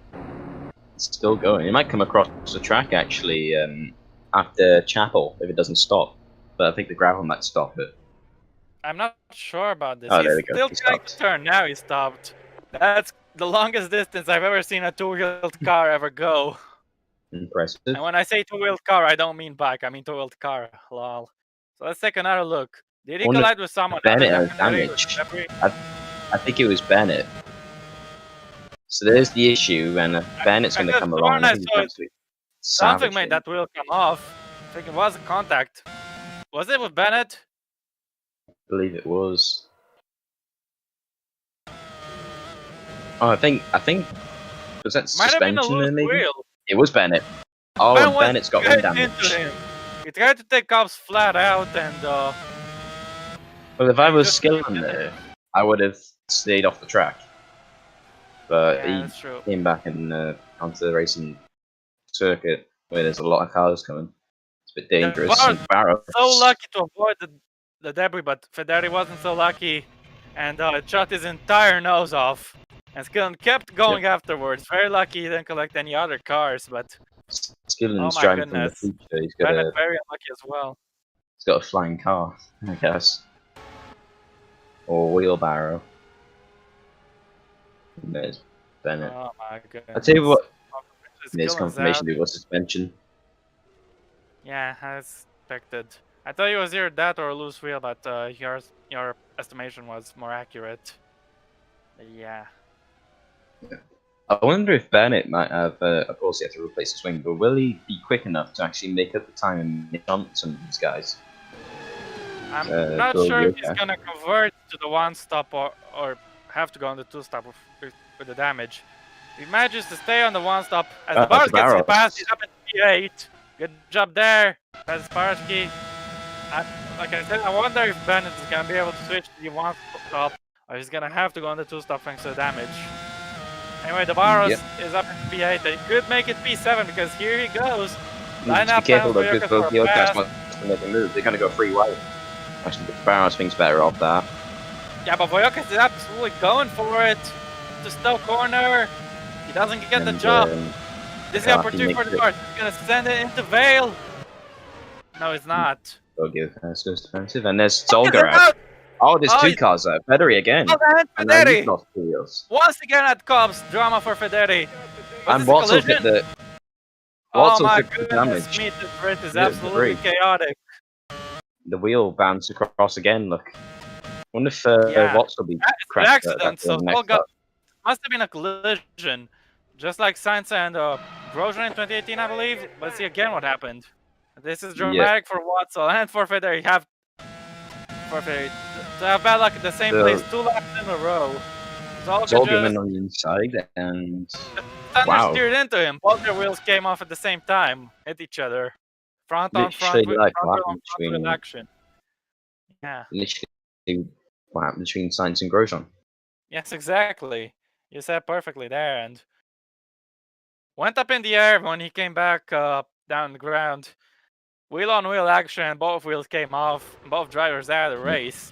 Speaker 1: still going. It might come across the track, actually, after Chapel, if it doesn't stop. But I think the gravel might stop it.
Speaker 2: I'm not sure about this.
Speaker 1: Oh,
Speaker 2: He's
Speaker 1: there we go.
Speaker 2: still trying to turn. Now he stopped. That's the longest distance I've ever seen a two-wheeled car ever go.
Speaker 1: Impressive.
Speaker 2: And when I say two-wheeled car, I don't mean bike. I mean two-wheeled car. Lol. So let's take another look. Did he collide with someone?
Speaker 1: Bennett has damage. I think it was Bennett. So there's the issue, and Bennett's going to come along. I think
Speaker 2: something made that wheel come off. I think it was a contact. Was it with Bennett?
Speaker 1: I believe it was. Oh, I think was that suspension then maybe?
Speaker 2: Wheel.
Speaker 1: It was Bennett. Oh, and Bennett's got wind damage.
Speaker 2: He tried to take Cobbs flat out and
Speaker 1: well, if I was Skillen there, I would have stayed off the track. But
Speaker 2: yeah,
Speaker 1: he came back and onto the racing circuit where there's a lot of cars coming. It's a bit dangerous.
Speaker 2: So lucky to avoid the debris, but Federi wasn't so lucky, and it shot his entire nose off. And Skillen kept going afterwards. Very lucky he didn't collect any other cars, but
Speaker 1: Skillen's driving from the future. He's got
Speaker 2: Bennett very unlucky as well.
Speaker 1: He's got a flying car, I guess, or wheelbarrow. There's Bennett.
Speaker 2: Oh my goodness.
Speaker 1: I'll tell you what. There's confirmation it was suspension.
Speaker 2: Yeah, as expected. I thought it was either that or a loose wheel, but your estimation was more accurate. Yeah.
Speaker 1: I wonder if Bennett might have, of course, he had to replace his wing, but will he be quick enough to actually make up the time and jump some of these guys?
Speaker 2: I'm not sure if he's gonna convert to the one stop or have to go on the two stop with the damage. He manages to stay on the one stop as the Bars gets past. He's up at P8. Good job there, Kasparsky. Like I said, I wonder if Bennett is gonna be able to switch to the one stop, or he's gonna have to go on the two stop thanks to the damage. Anyway, the Barros is up at P8. They could make it P7 because here he goes. Line up
Speaker 1: careful though, because both the other guys
Speaker 2: want
Speaker 1: to make a move. They're gonna go free wide. Actually, the Barros thinks better off that.
Speaker 2: Yeah, but Voyokas is absolutely going for it. To Stowe corner. He doesn't get the job. This is the opportunity for the Bars. He's gonna send it into Vale. No, it's not.
Speaker 1: Goes defensive, and there's Zolga out. Oh, there's two cars out. Federi again.
Speaker 2: And Federi. Once again at Cobbs, drama for Federi.
Speaker 1: And Watzel hit the.
Speaker 2: Oh my goodness, me, this race is absolutely chaotic.
Speaker 1: The wheel bounced across again. Look. Wonder if Watzel be crashed.
Speaker 2: Accident. So must have been a collision, just like Sainz and Grosjean in 2018, I believe. Let's see again what happened. This is dramatic for Watzel and for Federi. To have bad luck at the same place 2 laps in a row.
Speaker 1: Zolga went on the inside and
Speaker 2: Thunder steered into him. Both their wheels came off at the same time, hit each other. Front on front with action. Yeah.
Speaker 1: Literally what happened between Sainz and Grosjean.
Speaker 2: Yes, exactly. You said perfectly there, and went up in the air when he came back down the ground. Wheel-on-wheel action, both wheels came off, both drivers out of the race.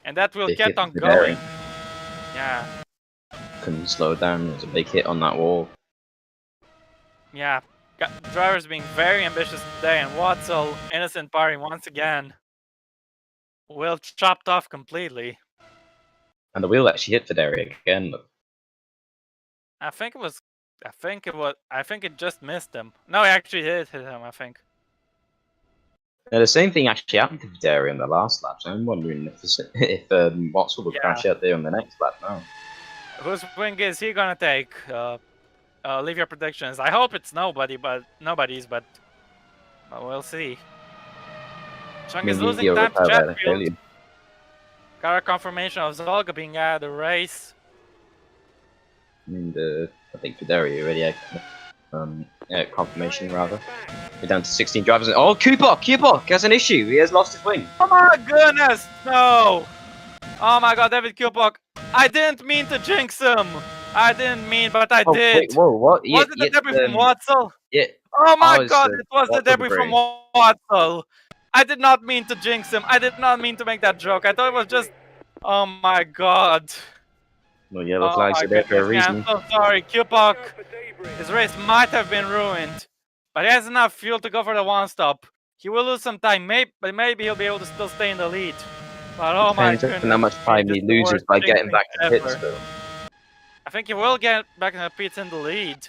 Speaker 2: And that wheel kept on going. Yeah.
Speaker 1: Couldn't slow down, there's a big hit on that wall.
Speaker 2: Yeah. Drivers being very ambitious today, and Watzel, innocent party once again. Wheel chopped off completely.
Speaker 1: And the wheel actually hit Federi again, look.
Speaker 2: I think it was. I think it just missed him. No, it actually did hit him. I think.
Speaker 1: Now, the same thing actually happened to Federi in the last lap, so I'm wondering if Watson will crash out there on the next lap now.
Speaker 2: Whose wing is he gonna take? Leave your predictions. I hope it's nobody's, but we'll see. Chung is losing time to Chatfield. Got a confirmation of Zolga being out of the race.
Speaker 1: And I think Federi already had confirmation rather. We're down to 16 drivers. Oh, Kupok has an issue. He has lost his wing.
Speaker 2: Oh my goodness, no! Oh my god, David Kupok. I didn't mean to jinx him. I didn't mean, but I did.
Speaker 1: Wait, whoa, what?
Speaker 2: Was it the debris from Watzel?
Speaker 1: Yeah.
Speaker 2: Oh my god, it was the debris from Watzel. I did not mean to jinx him. I did not mean to make that joke. I thought it was just... Oh my god.
Speaker 1: No yellow flags are there for a reason.
Speaker 2: I'm so sorry, Kupok. His race might have been ruined, but he has enough fuel to go for the one-stop. He will lose some time, but maybe he'll be able to still stay in the lead. But oh my goodness.
Speaker 1: Depends on how much time he loses by getting back to pits, though.
Speaker 2: I think he will get back in the pits in the lead.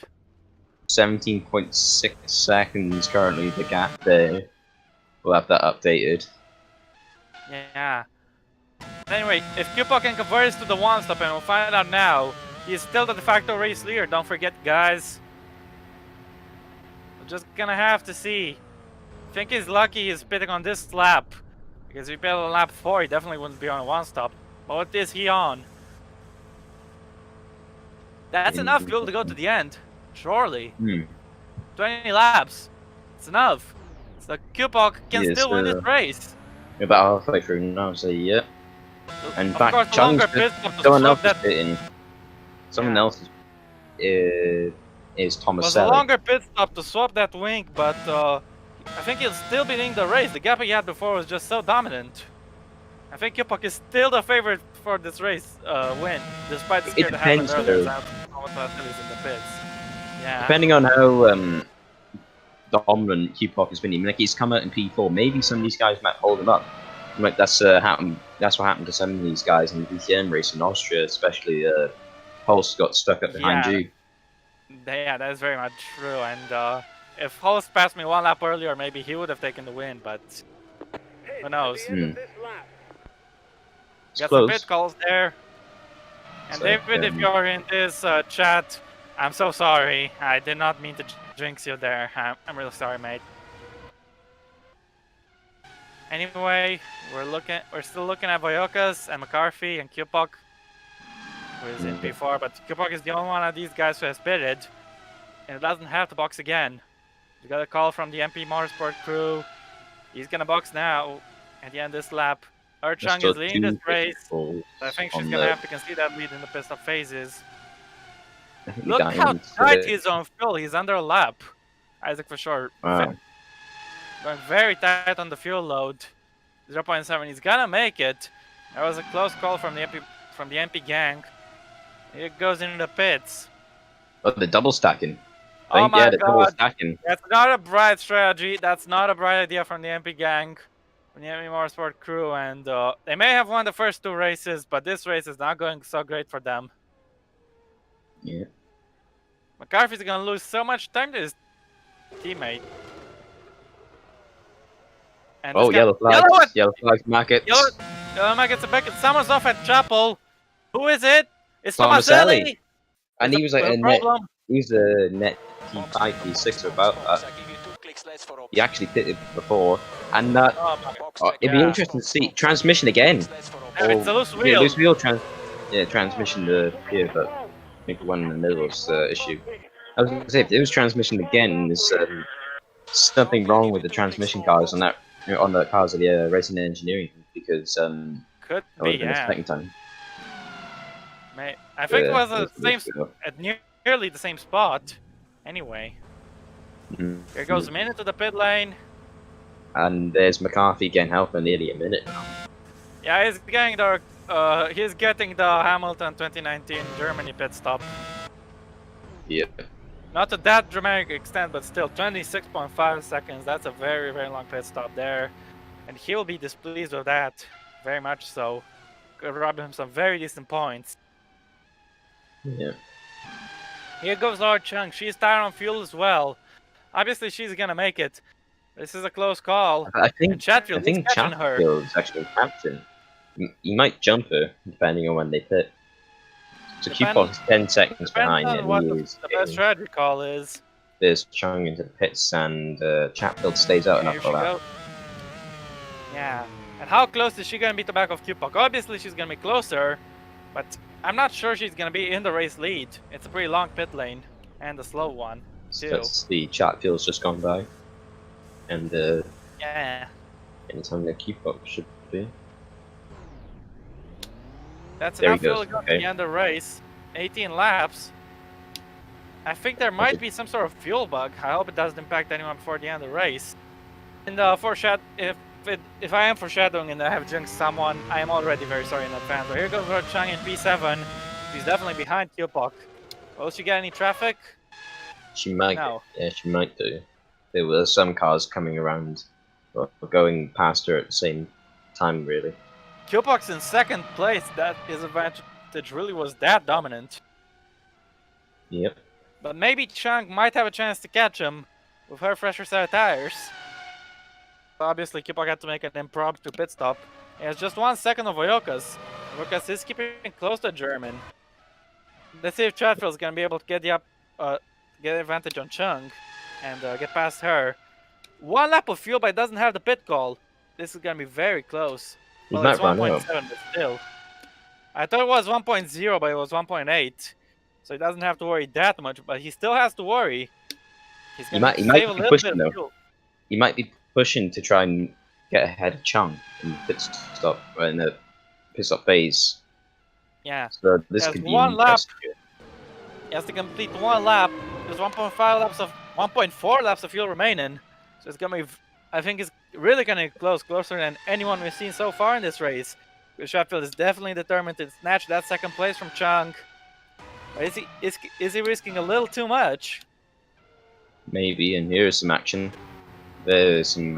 Speaker 1: 17.6 seconds currently the gap there. We'll have that updated.
Speaker 2: Yeah. Anyway, if Kupok can convert this to the one-stop, and we'll find out now, he's still the de facto race leader. Don't forget, guys. We're just gonna have to see. I think he's lucky he's pitting on this lap. Because if he pitted on lap 4, he definitely wouldn't be on a one-stop. But what is he on? That's enough fuel to go to the end. Surely. 20 laps. It's enough. So Kupok can still win this race.
Speaker 1: We're about halfway through now, so yeah. And
Speaker 2: of
Speaker 1: back
Speaker 2: course,
Speaker 1: Chung's someone else is pitting. Someone else is Thomas.
Speaker 2: It was a longer pit stop to swap that wing, but I think he'll still be leading the race. The gap he had before was just so dominant. I think Kupok is still the favorite for this race win, despite the scare that happened earlier. In the pits. Yeah.
Speaker 1: Depending on how dominant Kupok has been, like he's come out in P4. Maybe some of these guys might hold him up. Like that's happened. That's what happened to some of these guys in the DTM race in Austria, especially Holst got stuck up behind you.
Speaker 2: Yeah, that is very much true. And if Holst passed me one lap earlier, maybe he would have taken the win. But who knows? Got some pit calls there. And so, David, if you're in this chat, I'm so sorry. I did not mean to jinx you there. I'm really sorry, mate. Anyway, we're still looking at Boyokas and McCarthy and Kupok, who is in P4, but Kupok is the only one of these guys who has pitted, and it doesn't have to box again. We got a call from the MP Motorsport crew. He's gonna box now at the end of this lap. Erchung is leading this race. I think she's gonna have to concede that lead in the pit stop phases. Look how tight he is on fuel. He's under a lap. Isaac for sure.
Speaker 1: Wow.
Speaker 2: Going very tight on the fuel load. 0.7. He's gonna make it. That was a close call from the MP gang. Here goes into the pits.
Speaker 1: Oh, the double stacking.
Speaker 2: Oh my god.
Speaker 1: Double stacking.
Speaker 2: That's not a bright strategy. That's not a bright idea from the MP gang, from the MP Motorsport crew, and they may have won the first two races, but this race is not going so great for them.
Speaker 1: Yeah.
Speaker 2: McCarthy's gonna lose so much time to his teammate. And
Speaker 1: yellow flags. Yellow flags, market.
Speaker 2: Yellow markets are back. Someone's off at Chapel. Who is it? It's Tomaselli.
Speaker 1: And he was like a net. He was a net P5, P6 or about that. He actually pitted before, and it'd be interesting to see transmission again.
Speaker 2: It's a loose wheel.
Speaker 1: Loose wheel transmission to here, but I think the one in the middle was the issue. I was going to say, if it was transmission again, there's something wrong with the transmission cars on the cars of the racing and engineering, because
Speaker 2: could be,
Speaker 1: the second time.
Speaker 2: Mate, I think it was at nearly the same spot. Anyway, here goes Minute to the pit lane,
Speaker 1: and there's McCarthy getting help for nearly a minute now.
Speaker 2: Yeah, he's getting the Hamilton 2019 Germany pit stop.
Speaker 1: Yep.
Speaker 2: Not to that dramatic extent, but still 26.5 seconds. That's a very, very long pit stop there. And he'll be displeased with that. Very much so. Could rob him some very decent points.
Speaker 1: Yeah.
Speaker 2: Here goes Lord Chung. She's tired on fuel as well. Obviously, she's gonna make it. This is a close call.
Speaker 1: I
Speaker 2: And
Speaker 1: think
Speaker 2: Chatfield is catching her.
Speaker 1: Chatfield is actually captain. He might jump her depending on when they pit. So Q-Pop is 10 seconds
Speaker 2: Depends
Speaker 1: behind,
Speaker 2: on
Speaker 1: and
Speaker 2: what
Speaker 1: he
Speaker 2: the
Speaker 1: is
Speaker 2: best strategy call is.
Speaker 1: there's Chung into the pits, and Chatfield stays out
Speaker 2: Here
Speaker 1: enough
Speaker 2: she
Speaker 1: for that.
Speaker 2: goes. Yeah. And how close is she gonna be to back of Q-Pop? Obviously, she's gonna be closer, but I'm not sure she's gonna be in the race lead. It's a pretty long pit lane and a slow one
Speaker 1: So
Speaker 2: too.
Speaker 1: that's the Chatfield's just gone by, and
Speaker 2: Yeah.
Speaker 1: anytime the Q-Pop should be.
Speaker 2: That's
Speaker 1: There he
Speaker 2: enough fuel
Speaker 1: goes.
Speaker 2: to go to
Speaker 1: Okay.
Speaker 2: the end of the race. 18 laps. I think there might be some sort of fuel bug. I hope it doesn't impact anyone before the end of the race. And if I am foreshadowing and I have jinxed someone, I am already very sorry in advance. But here goes Lord Chang in P7. She's definitely behind Q-Pop. Will she get any traffic?
Speaker 1: She might.
Speaker 2: No.
Speaker 1: Yeah, she might do. There were some cars coming around, or going past her at the same time, really.
Speaker 2: Q-Pop's in second place. That his advantage really was that dominant.
Speaker 1: Yep.
Speaker 2: But maybe Chang might have a chance to catch him with her fresher set of tires. Obviously, Q-Pop had to make an impromptu pit stop. He has just 1 second of Oyoka's. Oyoka's is keeping close to German. Let's see if Chatfield's gonna be able to get get advantage on Chung and get past her. 1 lap of fuel, but it doesn't have the pit call. This is gonna be very close. Well, it's 1.7, but still. I thought it was 1.0, but it was 1.8. So he doesn't have to worry that much, but he still has to worry. He's gonna save a little bit of fuel.
Speaker 1: He might be pushing to try and get ahead of Chung in the pit stop phase.
Speaker 2: Yeah.
Speaker 1: So this could be
Speaker 2: 1 lap. He has to complete 1 lap. There's 1.4 laps of fuel remaining. So it's gonna be, I think it's really gonna be closer than anyone we've seen so far in this race. Chatfield is definitely determined to snatch that second place from Chung. But is he risking a little too much?
Speaker 1: Maybe, and here's some action. There's some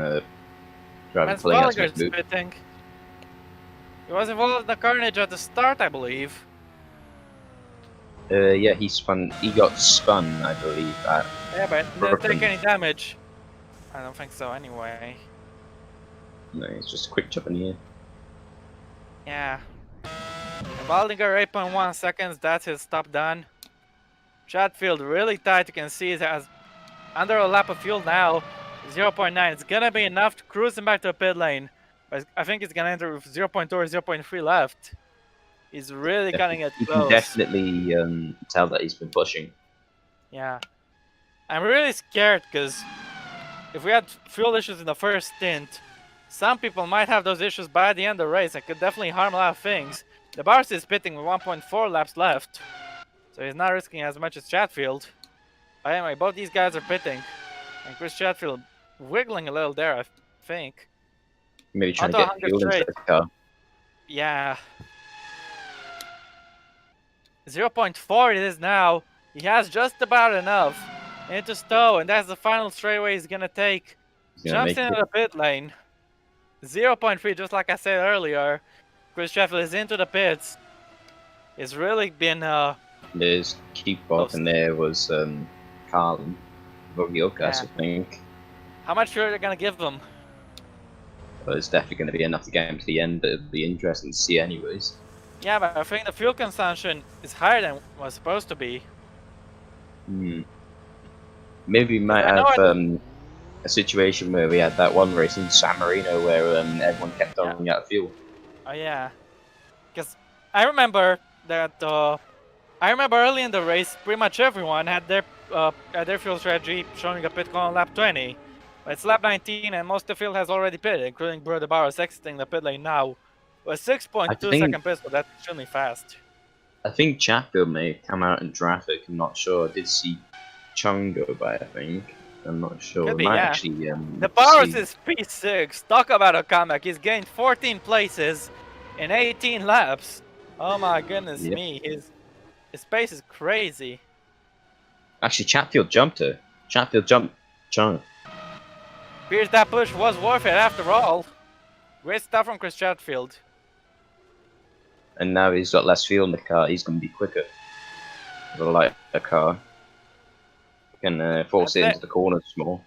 Speaker 1: driver pulling out some move.
Speaker 2: He was involved in the carnage at the start, I believe.
Speaker 1: Yeah, he got spun, I believe.
Speaker 2: Yeah, but didn't take any damage. I don't think so, anyway.
Speaker 1: No, it's just a quick jump in here.
Speaker 2: Yeah. Baldinger 8.1 seconds, that's his stop done. Chatfield really tight, you can see it has under a lap of fuel now. 0.9, it's gonna be enough to cruise him back to the pit lane. But I think it's gonna enter with 0.2 or 0.3 left. He's really cutting it close.
Speaker 1: You can definitely tell that he's been pushing.
Speaker 2: Yeah. I'm really scared because if we had fuel issues in the first stint, some people might have those issues by the end of the race and could definitely harm a lot of things. The Bars is pitting with 1.4 laps left, so he's not risking as much as Chatfield. But anyway, both these guys are pitting, and Chris Chatfield wiggling a little there, I think.
Speaker 1: Maybe trying to get fuel into the car.
Speaker 2: Yeah. 0.4 it is now. He has just about enough into stow, and that's the final straightaway he's gonna take. Jumps into the pit lane. 0.3, just like I said earlier. Chris Chatfield is into the pits. It's really been
Speaker 1: There's Q-Pop, and there was Carlin. Vogiokas, I think.
Speaker 2: How much fuel are they gonna give them?
Speaker 1: Well, it's definitely going to be enough to get him to the end, but it'll be interesting to see anyways.
Speaker 2: Yeah, but I think the fuel consumption is higher than it was supposed to be.
Speaker 1: Maybe we might have a situation where we had that one race in San Marino where everyone kept running out of fuel.
Speaker 2: Oh yeah, because I remember that. I remember early in the race, pretty much everyone had their fuel strategy showing a pit call on lap 20. But it's lap 19 and most of the field has already pitted, including Brother Barros exiting the pit lane now. With 6.2 second pit, so that's extremely fast.
Speaker 1: I think Chatfield may have come out in traffic, I'm not sure. I did see Chung go by, I think. I'm not sure.
Speaker 2: Could be, yeah.
Speaker 1: Actually,
Speaker 2: the Barros is P6. Talk about a comeback. He's gained 14 places in 18 laps. Oh my goodness me. His pace is crazy.
Speaker 1: Actually, Chatfield jumped her. Chatfield jumped Chung.
Speaker 2: Appears that push was worth it after all. Great stuff from Chris Chatfield.
Speaker 1: And now he's got less fuel in the car. He's going to be quicker with a lighter car. can force it into the corners more.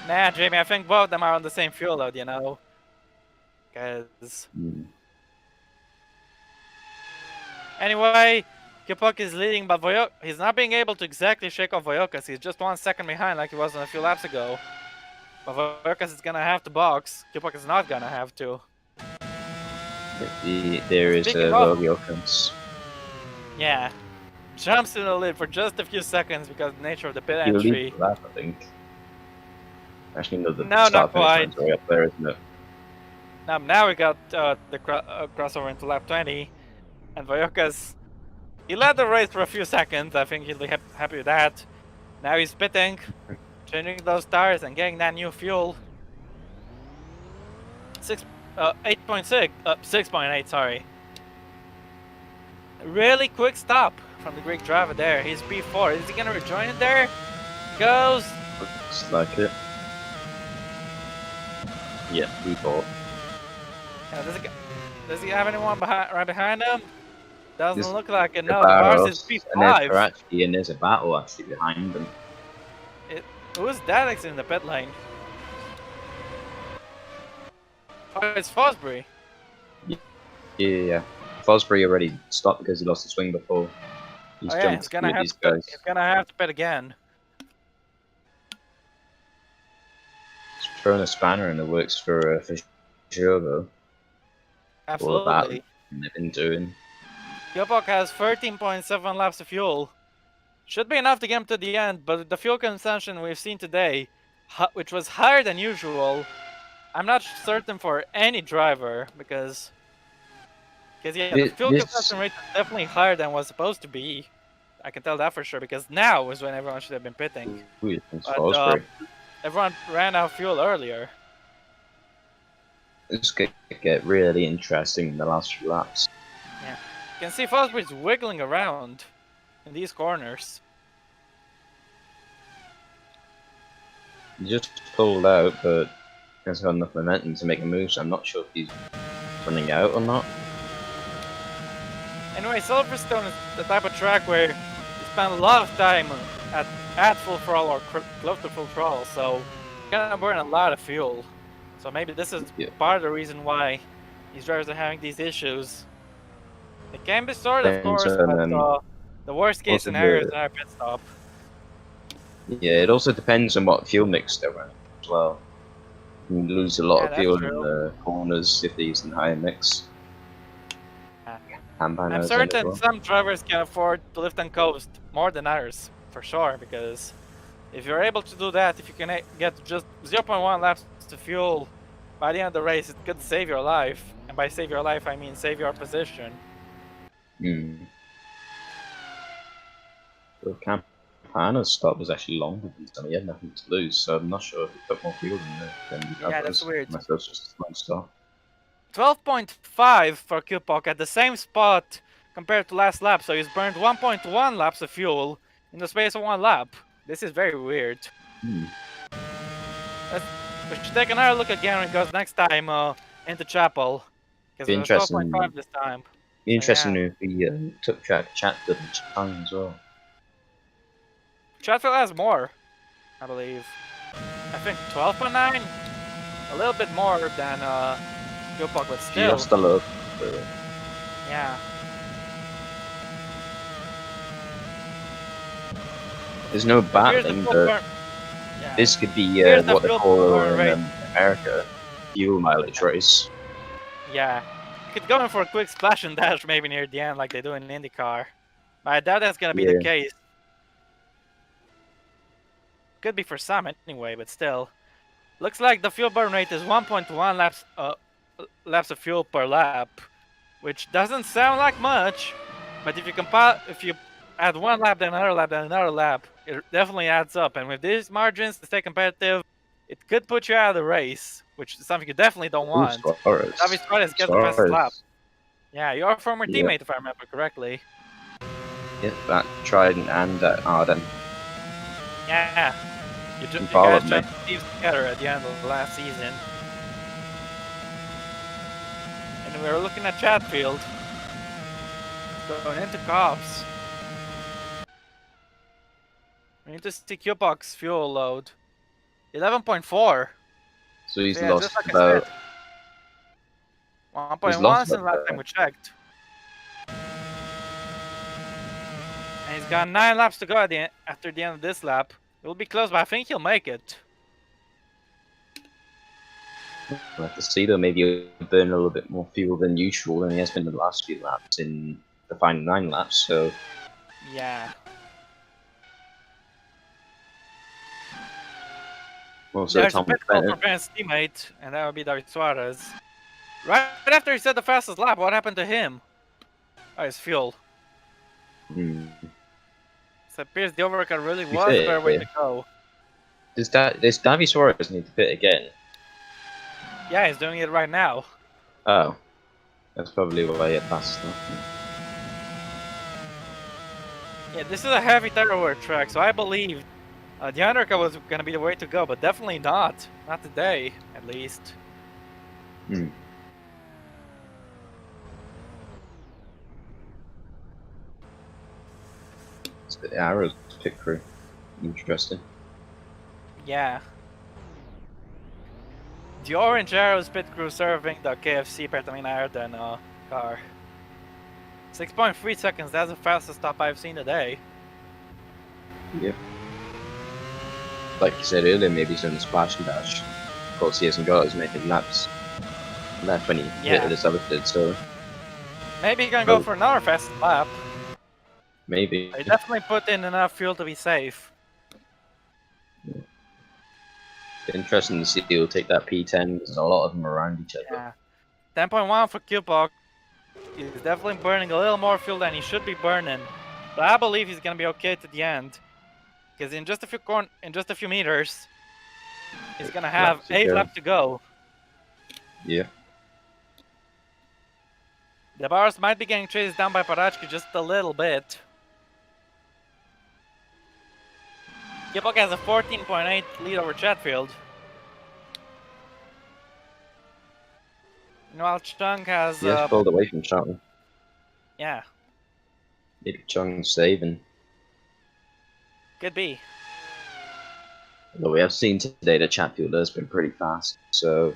Speaker 2: Nah, Jamie, I think both of them are on the same fuel load, you know. Because... Anyway, Kipok is leading, but he's not being able to exactly shake off Voyokas. He's just 1 second behind like he was a few laps ago. But Voyokas is gonna have to box. Kipok is not gonna have to.
Speaker 1: There is a Voyokas.
Speaker 2: Yeah. Jumps in the lead for just a few seconds because of the nature of the pit
Speaker 1: He'll
Speaker 2: entry.
Speaker 1: lead for that, I think. Actually, no, the
Speaker 2: no,
Speaker 1: start
Speaker 2: not quite.
Speaker 1: Way up there, isn't it?
Speaker 2: Now we got the crossover into lap 20. And Voyokas, he led the race for a few seconds. I think he'll be happy with that. Now he's pitting, changing those tires and getting that new fuel. 8.6, 6.8, sorry. Really quick stop from the Greek driver there. He's P4. Is he gonna rejoin it there? Goes.
Speaker 1: Looks like it. Yeah, P4.
Speaker 2: Does he have anyone right behind him? Doesn't look like it. No, the
Speaker 1: Barros
Speaker 2: bars is P5.
Speaker 1: And there's a battle actually behind them.
Speaker 2: Who's that actually in the pit lane? Oh, it's Fosbury.
Speaker 1: Yeah. Fosbury already stopped because he lost the swing before. He's
Speaker 2: he's gonna have to pit again.
Speaker 1: He's throwing a spanner in the works for sure, though.
Speaker 2: Absolutely.
Speaker 1: All that they've been doing.
Speaker 2: Yopok has 13.7 laps of fuel. Should be enough to get him to the end, but the fuel consumption we've seen today, which was higher than usual, I'm not certain for any driver because yeah, the fuel consumption rate is definitely higher than was supposed to be. I can tell that for sure because now is when everyone should have been pitting. But, everyone ran out of fuel earlier.
Speaker 1: It's going to get really interesting in the last few laps.
Speaker 2: Yeah, you can see Fosbury's wiggling around in these corners.
Speaker 1: He just pulled out, but he hasn't got enough momentum to make a move, so I'm not sure if he's running out or not.
Speaker 2: Anyway, Silverstone is the type of track where you spend a lot of time at full throttle or close to full throttle, so you're gonna burn a lot of fuel. So maybe this is part of the reason why these drivers are having these issues. It can be sorted, of course, but the worst case scenario is a pit stop.
Speaker 1: Yeah, it also depends on what fuel mix they're running as well. You can lose a lot of fuel in the corners if they're using higher mix.
Speaker 2: I'm certain some drivers can afford to lift and coast more than others, for sure, because if you're able to do that, if you can get just 0.1 laps to fuel by the end of the race, it could save your life. And by save your life, I mean save your position.
Speaker 1: The Campana's stop was actually longer than some. He had nothing to lose, so I'm not sure if he put more fuel in there than
Speaker 2: yeah, that's weird.
Speaker 1: Unless it was just a slow stop.
Speaker 2: 12.5 for Kupok at the same spot compared to last lap, so he's burned 1.1 laps of fuel in the space of 1 lap. This is very weird. We should take another look again when it goes next time into Chapel. Because it was 12.5 this time.
Speaker 1: Be interesting if he took Chatfield and Chang as well.
Speaker 2: Chatfield has more, I believe. I think 12.9? A little bit more than Kupok, but still.
Speaker 1: Just a little.
Speaker 2: Yeah.
Speaker 1: There's no battling, but this could be what they call in America fuel mileage race.
Speaker 2: Yeah. You could go in for a quick splash and dash maybe near the end like they do in IndyCar. But I doubt that's going to be the case. Could be for some anyway, but still. Looks like the fuel burn rate is 1.1 laps of fuel per lap, which doesn't sound like much, but if you add 1 lap, then another lap, then another lap, it definitely adds up. And with these margins to stay competitive, it could put you out of the race, which is something you definitely don't want. David Suarez gets the fastest lap. Yeah, your former teammate, if I remember correctly.
Speaker 1: Yeah, that Trident and Arden.
Speaker 2: Yeah. You guys tried to team together at the end of the last season. And we were looking at Chatfield. Going into Cops. We need to see Q-Box fuel load. 11.4.
Speaker 1: So he's
Speaker 2: So yeah,
Speaker 1: lost
Speaker 2: just like I
Speaker 1: about.
Speaker 2: said,
Speaker 1: He's
Speaker 2: 1.1
Speaker 1: lost
Speaker 2: since last time we checked. And he's got 9 laps to go at after the end of this lap. It will be close, but I think he'll make it.
Speaker 1: We'll have to see though. Maybe he'll burn a little bit more fuel than usual than he has been in the last few laps in the final 9 laps. So
Speaker 2: Yeah.
Speaker 1: also
Speaker 2: There's a
Speaker 1: Thomas
Speaker 2: pit call
Speaker 1: Bennett.
Speaker 2: for Bennett's teammate, and that would be David Suarez. Right after he set the fastest lap, what happened to him? Oh, his fuel.
Speaker 1: Hmm.
Speaker 2: So it appears the overcut really
Speaker 1: To be
Speaker 2: was the better way
Speaker 1: fair,
Speaker 2: to go.
Speaker 1: does David Suarez need to pit again?
Speaker 2: Yeah, he's doing it right now.
Speaker 1: Oh, that's probably why he had fast stuff.
Speaker 2: Yeah, this is a heavy tire wear track, so I believe the undercut was going to be the way to go, but definitely not. Not today, at least.
Speaker 1: Hmm. It's the Arrows pit crew. Interesting.
Speaker 2: Yeah. The orange arrows pit crew serving the KFC Pertamina Arden car. 6.3 seconds, that's the fastest stop I've seen today.
Speaker 1: Yep. Like you said earlier, maybe he's on a splash and dash. Of course, he hasn't got as many laps left when he hit it as others did, so
Speaker 2: Maybe he can go for another fast lap.
Speaker 1: maybe.
Speaker 2: He definitely put in enough fuel to be safe.
Speaker 1: Interesting to see he'll take that P10. There's a lot of them around each other.
Speaker 2: Yeah. 10.1 for Q-Box. He's definitely burning a little more fuel than he should be burning. But I believe he's gonna be okay to the end. Because in just a few meters, he's gonna have 8 laps to go.
Speaker 1: Yeah.
Speaker 2: The bars might be getting chased down by Parachki just a little bit. Q-Box has a 14.8 lead over Chatfield. Meanwhile, Chung has...
Speaker 1: He has pulled away from Chung.
Speaker 2: Yeah.
Speaker 1: Maybe Chung's saving.
Speaker 2: Could be.
Speaker 1: Although we have seen today that Chatfield has been pretty fast, so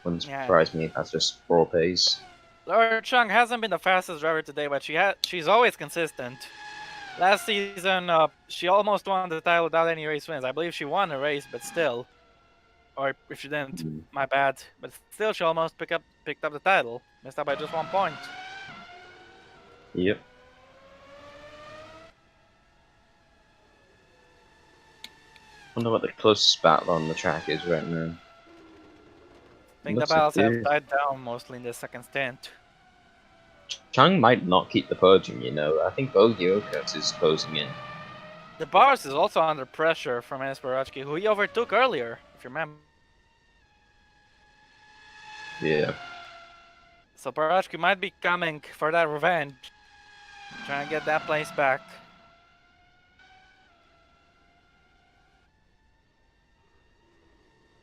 Speaker 1: wouldn't surprise me if that's just raw pace.
Speaker 2: Laura Chung hasn't been the fastest driver today, but she's always consistent. Last season, she almost won the title without any race wins. I believe she won a race, but still, or if she didn't, my bad. But still, she almost picked up the title. Missed out by just 1 point.
Speaker 1: Yep. Wonder what the closest battle on the track is right now.
Speaker 2: I think the battles have died down mostly in the second stint.
Speaker 1: Chung might not keep the podium, you know. I think Ogiokas is closing in.
Speaker 2: The bars is also under pressure from Enes Barachki, who he overtook earlier, if you remember.
Speaker 1: Yeah.
Speaker 2: So Barachki might be coming for that revenge, trying to get that place back.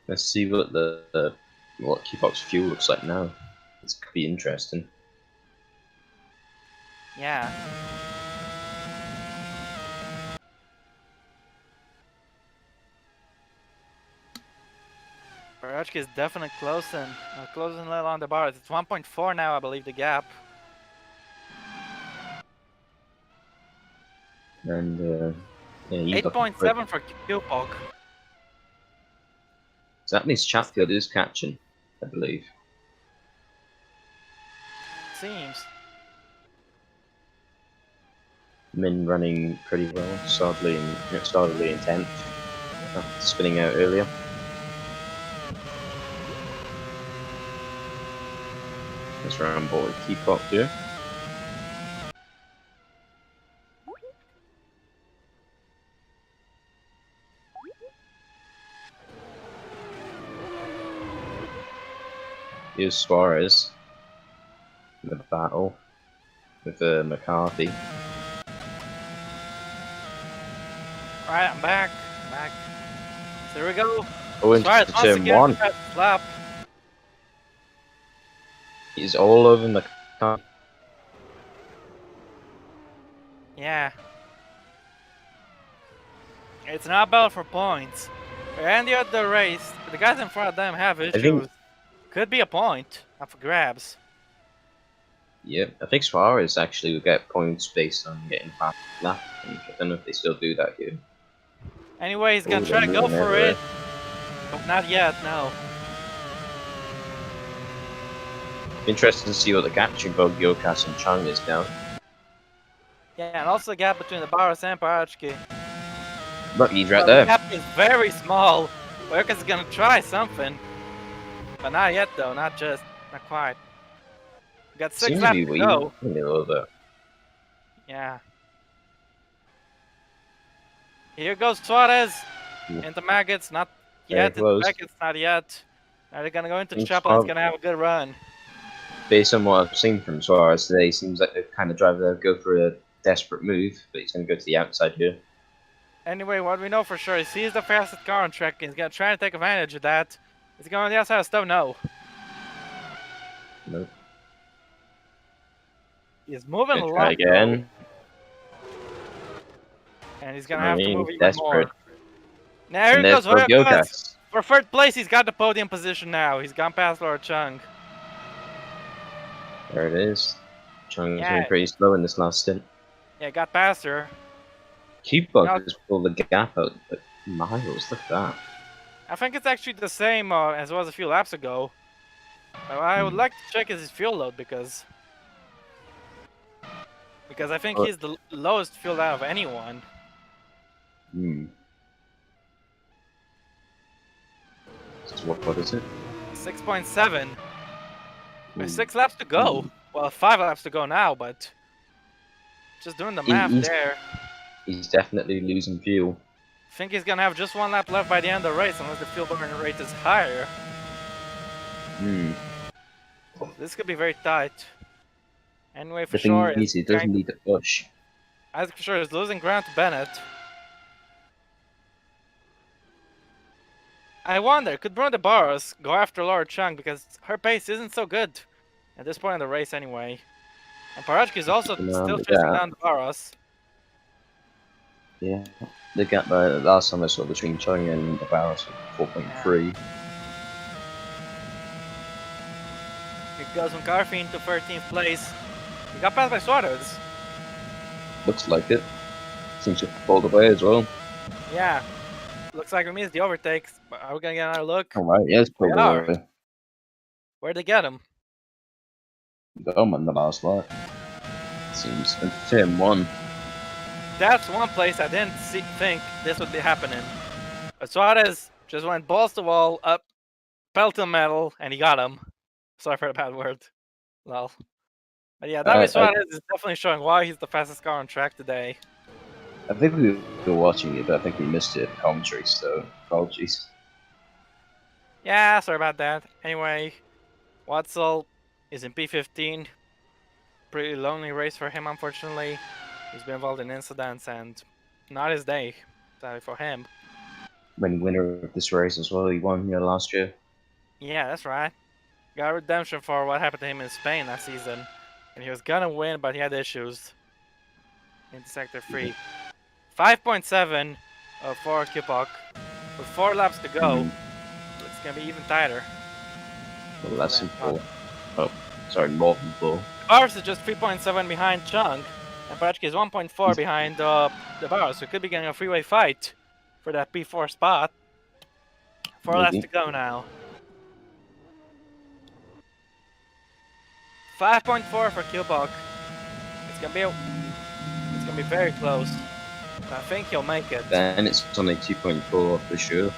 Speaker 1: Let's see what what Q-Box fuel looks like now. This could be interesting.
Speaker 2: Yeah. Barachki is definitely closing a little on the bars. It's 1.4 now, I believe, the gap.
Speaker 1: And yeah,
Speaker 2: 8.7 for Q-Pog.
Speaker 1: So that means Chatfield is catching, I believe.
Speaker 2: Seems.
Speaker 1: Min running pretty well, solidly in 10th, after spinning out earlier. Let's run on board keep up here. Here's Suarez in the battle with McCarthy.
Speaker 2: Alright, I'm back. So here we go.
Speaker 1: Oh, into turn 1.
Speaker 2: Lap.
Speaker 1: He's all over McCarthy.
Speaker 2: Yeah. It's not bad for points. And the other race, the guys in front of them have
Speaker 1: I think,
Speaker 2: issues. Could be a point up for grabs.
Speaker 1: yeah, I think Suarez actually will get points based on getting fast lap. I don't know if they still do that here.
Speaker 2: Anyway, he's gonna
Speaker 1: Oh, they're
Speaker 2: try to go
Speaker 1: moving
Speaker 2: for
Speaker 1: everywhere.
Speaker 2: it, but not yet, no.
Speaker 1: Interesting to see what the gap between both Yokas and Chung is now.
Speaker 2: Yeah, and also the gap between the Barros and Parachki.
Speaker 1: Look, he's right
Speaker 2: Well,
Speaker 1: there.
Speaker 2: the gap is very small. Werka's gonna try something. But not yet though, not quite. We got 6
Speaker 1: Seems to
Speaker 2: laps
Speaker 1: be
Speaker 2: to
Speaker 1: weaving
Speaker 2: go.
Speaker 1: a little bit.
Speaker 2: Yeah. Here goes Suarez into Maggots, not
Speaker 1: Very
Speaker 2: yet. Into
Speaker 1: close.
Speaker 2: Maggots, not yet. Now they're gonna go into
Speaker 1: Think
Speaker 2: Chapel. It's gonna have a good run.
Speaker 1: Based on what I've seen from Suarez today, seems like the kind of driver that go for a desperate move, but he's going to go to the outside here.
Speaker 2: Anyway, what we know for sure is he's the fastest car on track and he's gonna try to take advantage of that. Is he going on the outside of Stowe? No.
Speaker 1: Nope.
Speaker 2: He's moving a
Speaker 1: Gonna
Speaker 2: lot
Speaker 1: try again.
Speaker 2: and he's gonna have to move even
Speaker 1: Desperate.
Speaker 2: more. Now here
Speaker 1: And
Speaker 2: goes
Speaker 1: there's
Speaker 2: Werkas. For third place, he's got the podium position now. He's gone past Laura Chung.
Speaker 1: There it is. Chung's been pretty slow in this last stint.
Speaker 2: Yeah, got past her.
Speaker 1: Cupog has pulled the gap out like miles. Look at that.
Speaker 2: I think it's actually the same as it was a few laps ago. I would like to check his fuel load because I think he's the lowest fuel out of anyone.
Speaker 1: So what is it?
Speaker 2: 6.7. There's 6 laps to go. Well, 5 laps to go now, but just doing the math there.
Speaker 1: He's definitely losing fuel.
Speaker 2: I think he's gonna have just 1 lap left by the end of the race unless the fuel burn rate is higher. This could be very tight. Anyway, for sure,
Speaker 1: he doesn't need to push.
Speaker 2: I think for sure he's losing ground to Bennett. I wonder, could Bruno de Barros go after Laura Chung because her pace isn't so good at this point in the race anyway. And Parachki is also still chasing down de Barros.
Speaker 1: Yeah, the gap last time I saw between Chung and de Barros was 4.3.
Speaker 2: Here goes McCarthy into 13th place. He got passed by Suarez.
Speaker 1: Looks like it. Seems to have pulled away as well.
Speaker 2: Yeah. Looks like we missed the overtakes. Are we gonna get another look?
Speaker 1: Alright, yes, pulled away.
Speaker 2: Where'd they get him?
Speaker 1: Got him in the last lap. Seems Tim won.
Speaker 2: That's one place I didn't think this would be happening. But Suarez just went balls to wall, up, pedal to metal, and he got him. Sorry for the bad word. Lol. But yeah, David Suarez is definitely showing why he's the fastest car on track today.
Speaker 1: I think we were watching it, but I think we missed it in commentary, so apologies.
Speaker 2: Yeah, sorry about that. Anyway, Watzel is in P15. Pretty lonely race for him, unfortunately. He's been involved in incidents and not his day, sadly for him.
Speaker 1: When winner of this race as well, he won here last year.
Speaker 2: Yeah, that's right. Got redemption for what happened to him in Spain last season. And he was gonna win, but he had issues in Sector 3. 5.7 for Kipok. With 4 laps to go, it's gonna be even tighter.
Speaker 1: Well, less than 4. Oh, sorry, more than 4.
Speaker 2: Barros is just 3.7 behind Chung, and Parachki is 1.4 behind the Barros, so it could be getting a freeway fight for that P4 spot. 4 laps to go now. 5.4 for Kipok. It's gonna be very close. I think he'll make it.
Speaker 1: Then it's only 2.4 for sure.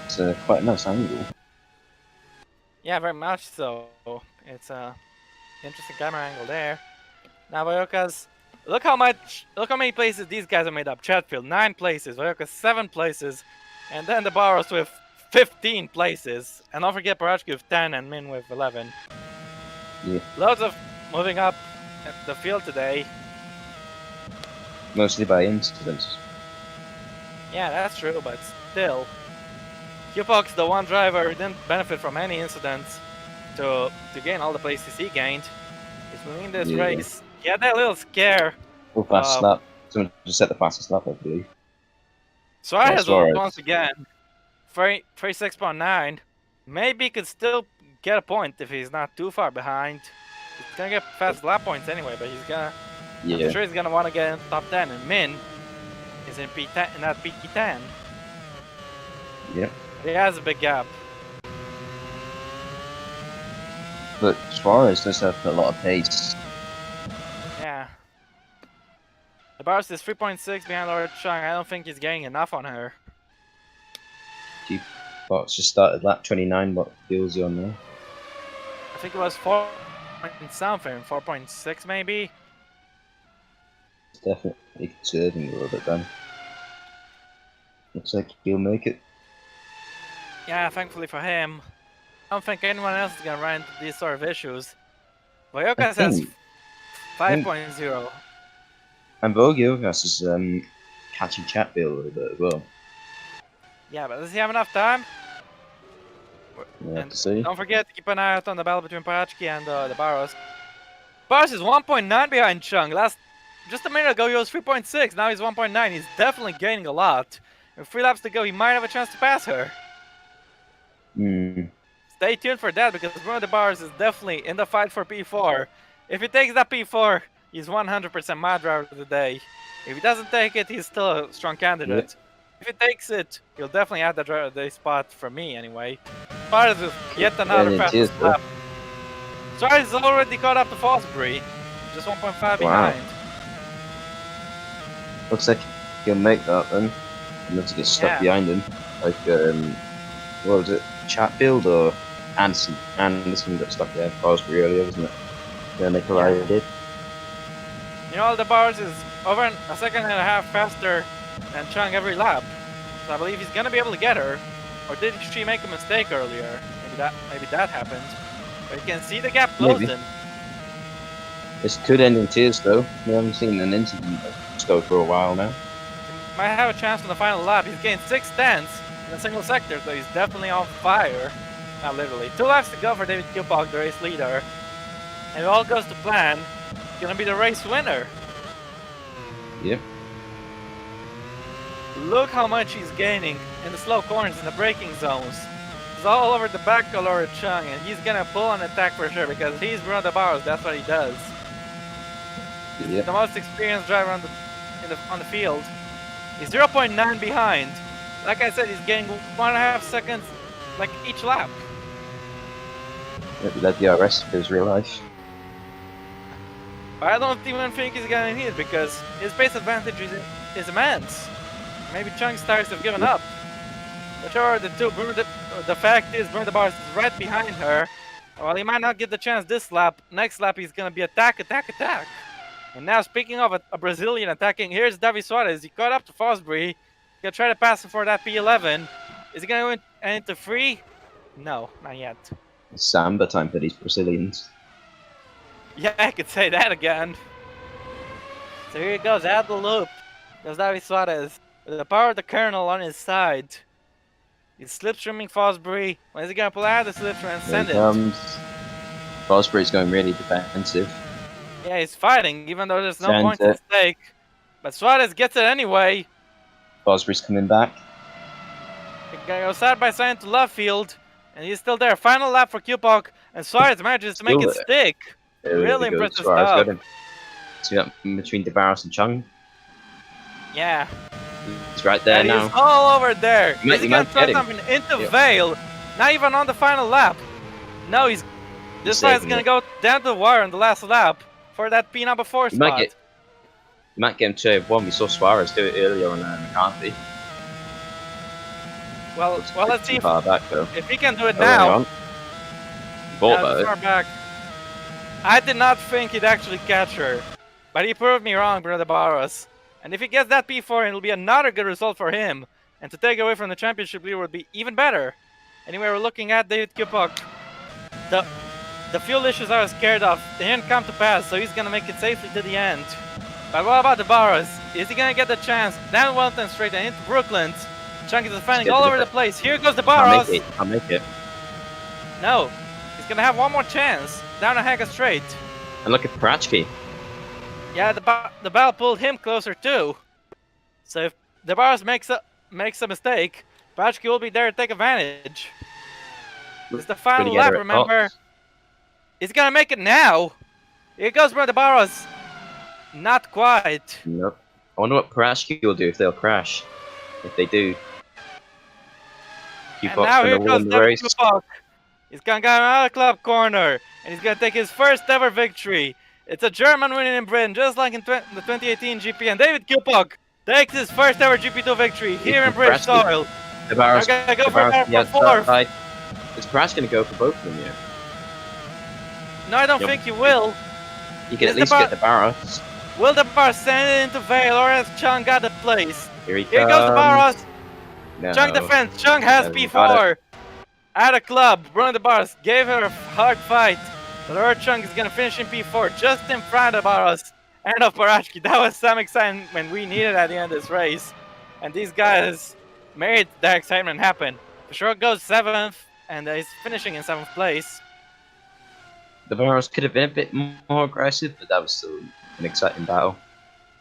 Speaker 1: It's quite a nice angle.
Speaker 2: Yeah, very much so. It's a interesting camera angle there. Now Vayokas, look how many places these guys are made up. Chatfield 9 places, Vayokas 7 places, and then the Barros with 15 places. And don't forget Parachki with 10 and Min with 11.
Speaker 1: Yeah.
Speaker 2: Loads of moving up at the field today.
Speaker 1: Mostly by incidents.
Speaker 2: Yeah, that's true, but still. Q-Fox, the one driver, didn't benefit from any incidents. to gain all the places he gained. He's winning this
Speaker 1: Yeah.
Speaker 2: race. He had that little scare.
Speaker 1: Full fast lap. Someone just set the fastest lap, I believe.
Speaker 2: Suarez
Speaker 1: Suarez.
Speaker 2: once again, 36.9. Maybe he could still get a point if he's not too far behind. He's gonna get fast lap points anyway, but he's gonna.
Speaker 1: Yeah.
Speaker 2: I'm sure he's gonna want to get in the top 10. And Min is in P10, in that P10.
Speaker 1: Yeah.
Speaker 2: He has a big gap.
Speaker 1: But Suarez does have a lot of pace.
Speaker 2: Yeah. The Barros is 3.6 behind Laura Chung. I don't think he's getting enough on her.
Speaker 1: Fox just started lap 29. What feels you on there?
Speaker 2: I think it was 4 point something, 4.6 maybe.
Speaker 1: It's definitely conserving a little bit then. Looks like he'll make it.
Speaker 2: Yeah, thankfully for him. I don't think anyone else is gonna run into these sort of issues. Boyokas has 5.0.
Speaker 1: And Boyokas is catching Chatfield a little bit as well.
Speaker 2: Yeah, but does he have enough time?
Speaker 1: We'll have to see.
Speaker 2: Don't forget to keep an eye out on the battle between Parachki and the Barros. Barros is 1.9 behind Chung. Just a minute ago he was 3.6. Now he's 1.9. He's definitely gaining a lot. With 3 laps to go, he might have a chance to pass her. Stay tuned for that because Bruno de Barros is definitely in the fight for P4. If he takes that P4, he's 100% my driver of the day. If he doesn't take it, he's still a strong candidate. If he takes it, he'll definitely have the driver of the day spot for me anyway. Suarez is yet another fastest lap. Suarez is already caught up to Fosbury, just 1.5 behind.
Speaker 1: Looks like he'll make that then. Unless he gets stuck behind him. Like, what was it? Chatfield or Anderson? Anderson got stuck there. Fosbury earlier, wasn't it? Yeah, Nikolai did.
Speaker 2: You know, the Barros is over a second and a half faster than Chung every lap. So I believe he's gonna be able to get her. Or did she make a mistake earlier? Maybe that happened. But you can see the gap closing.
Speaker 1: Maybe. This could end in tears though. We haven't seen an incident go for a while now.
Speaker 2: He might have a chance on the final lap. He's gained 6 tenths in a single sector, so he's definitely on fire. Not literally. 2 laps to go for David Kilpauk, the race leader. And if all goes to plan, he's gonna be the race winner.
Speaker 1: Yep.
Speaker 2: Look how much he's gaining in the slow corners and the braking zones. He's all over the back of Laura Chung, and he's gonna pull an attack for sure because he's Bruno de Barros. That's what he does. He's the most experienced driver on the field. He's 0.9 behind. Like I said, he's gaining 1.5 seconds like each lap.
Speaker 1: Maybe that DRS for his real life.
Speaker 2: But I don't even think he's gonna need it because his pace advantage is immense. Maybe Chung's tires have given up. Whichever the two, the fact is Bruno de Barros is right behind her. Well, he might not get the chance this lap. Next lap he's gonna be attack. And now speaking of a Brazilian attacking, here's Davi Suarez. He caught up to Fosbury. He's gonna try to pass him for that P11. Is he gonna go into 3? No, not yet.
Speaker 1: It's Samba time for these Brazilians.
Speaker 2: Yeah, I could say that again. So here he goes, out the loop. There's Davi Suarez with the power of the Colonel on his side. He's slipstreaming Fosbury. When is he gonna pull out of the slipstream and send it?
Speaker 1: Fosbury's going really defensive.
Speaker 2: Yeah, he's fighting, even though there's no point at stake. But Suarez gets it anyway.
Speaker 1: Fosbury's coming back.
Speaker 2: He's gonna go side by side to left field, and he's still there. Final lap for Kilpauk, and Suarez manages to make it stick. Really impressive stuff.
Speaker 1: See that between de Barros and Chung?
Speaker 2: Yeah.
Speaker 1: He's right there now.
Speaker 2: He's all over there. He's gonna throw something into Vale. Not even on the final lap. No, this guy's gonna go down to the wire on the last lap for that P number 4 spot.
Speaker 1: You might get him to 1. We saw Suarez do it earlier on McCarthy.
Speaker 2: Well, let's see if he can do it now. Far back. I did not think he'd actually catch her, but he proved me wrong, Bruno de Barros. And if he gets that P4, it'll be another good result for him. And to take away from the championship leader would be even better. Anyway, we're looking at David Kilpauk. The fuel issues I was scared of, they didn't come to pass, so he's gonna make it safely to the end. But what about de Barros? Is he gonna get the chance? Down Wellington Straight and into Brooklands. Chunk is defending all over the place. Here goes de Barros.
Speaker 1: I'll make it.
Speaker 2: No. He's gonna have one more chance down a Haga straight.
Speaker 1: And look at Parachki.
Speaker 2: Yeah, the battle pulled him closer too. So if the Barros makes a mistake, Parachki will be there to take advantage. This is the final lap, remember? He's gonna make it now. Here goes Brother Barros. Not quite.
Speaker 1: Nope. I wonder what Parachki will do if they'll crash. If they do.
Speaker 2: And now here goes David Kupok. He's gonna get another club corner. And he's gonna take his first ever victory. It's a German winning in Britain, just like in the 2018 GP. And David Kupok takes his first ever GP2 victory here in British soil.
Speaker 1: The Barros
Speaker 2: gonna go for fourth.
Speaker 1: Is Parash gonna go for both of them here?
Speaker 2: No, I don't think he will.
Speaker 1: You can at least get the Barros.
Speaker 2: Will the Barros send it into Vale, or has Chung got the place?
Speaker 1: Here
Speaker 2: goes the Barros.
Speaker 1: No.
Speaker 2: Chung defense. Chung has P4. At a club, Bruno the Barros gave her a hard fight. But her Chung is gonna finish in P4 just in front of Barros and of Parachki. That was some excitement we needed at the end of this race. And these guys made that excitement happen. For sure goes 7th, and he's finishing in 7th place.
Speaker 1: The Barros could have been a bit more aggressive, but that was still an exciting battle.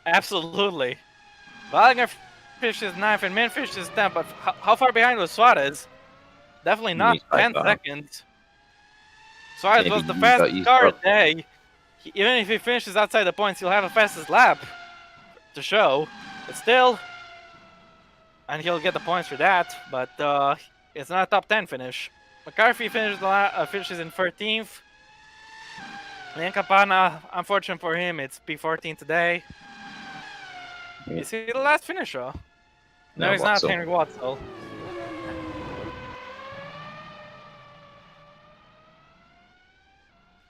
Speaker 2: Absolutely. Wagner finishes 9th and Min finishes 10th, but how far behind was Suarez? Definitely not 10 seconds. Suarez was the fastest car today. Even if he finishes outside the points, he'll have the fastest lap to show. But still, and he'll get the points for that, but it's not a top 10 finish. McCarthy finishes in 13th. And Campana, unfortunate for him, it's P14 today. Yeah. Is he the last finisher? No, he's not Henry Watzel.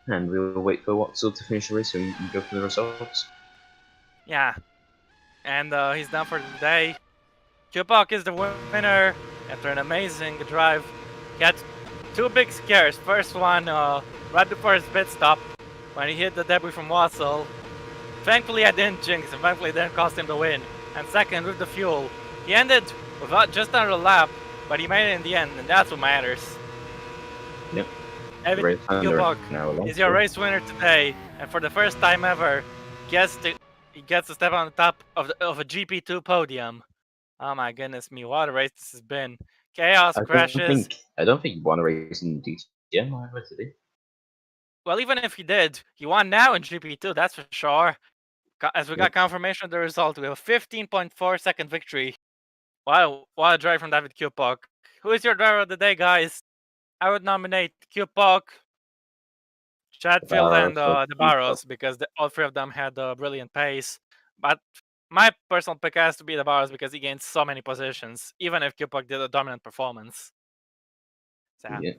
Speaker 1: And we will wait for Watzel to finish the race and go for the results.
Speaker 2: Yeah. And he's done for the day. Kupok is the winner after an amazing drive. He had 2 big scares. First one, right before his pit stop, when he hit the debris from Watzel. Thankfully I didn't jinx him, thankfully it didn't cost him the win. And second, with the fuel. He ended without just under a lap, but he made it in the end, and that's what matters.
Speaker 1: Yep.
Speaker 2: Evan Kupok is your race winner today, and for the first time ever, he gets to step on the top of a GP2 podium. Oh my goodness me, what a race this has been. Chaos, crashes.
Speaker 1: I don't think he won a race in DTM either today.
Speaker 2: Well, even if he did, he won now in GP2, that's for sure. As we got confirmation of the result, we have a 15.4 second victory. Wow, what a drive from David Kupok. Who is your driver of the day, guys? I would nominate Kupok, Chatfield, and the Barros, because all 3 of them had a brilliant pace. But my personal pick has to be the Barros because he gained so many positions, even if Kupok did a dominant performance. So, yeah.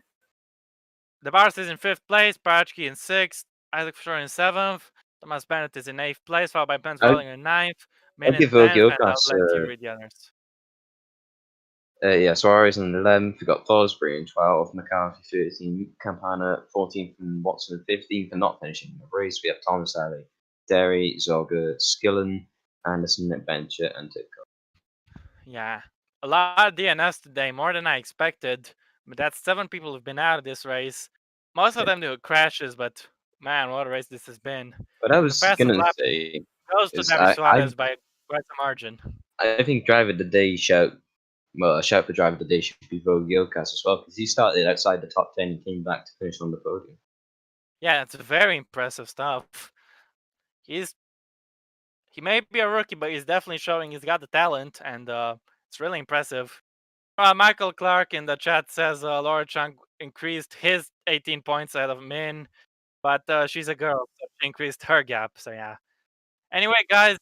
Speaker 2: The Barros is in 5th place, Parachki in 6th, Isaac Fisher in 7th, Thomas Bennett is in 8th place, followed by Ben Swelling in 9th, Min in 10th, and I'll let you read the others.
Speaker 1: Yeah, Suarez in 11th, we got Fosbury in 12th, McCarthy 13th, Campana 14th, and Watson 15th, and not finishing the race. We have Thomas Alley, Derry, Zogger, Skillen, Anderson, Adventure, and Tipco.
Speaker 2: Yeah, a lot of DNS today, more than I expected. But that's 7 people who've been out of this race. Most of them do crashes, but man, what a race this has been.
Speaker 1: But I was gonna say,
Speaker 2: goes to David Suarez by quite a margin.
Speaker 1: I think Driver of the Day shout for Driver of the Day should be Vogue Gilcast as well, because he started outside the top 10 and came back to finish on the podium.
Speaker 2: Yeah, it's very impressive stuff. He may be a rookie, but he's definitely showing he's got the talent, and it's really impressive. Michael Clark in the chat says Laura Chung increased his 18 points out of Min, but she's a girl, so she increased her gap. So yeah. Anyway, guys.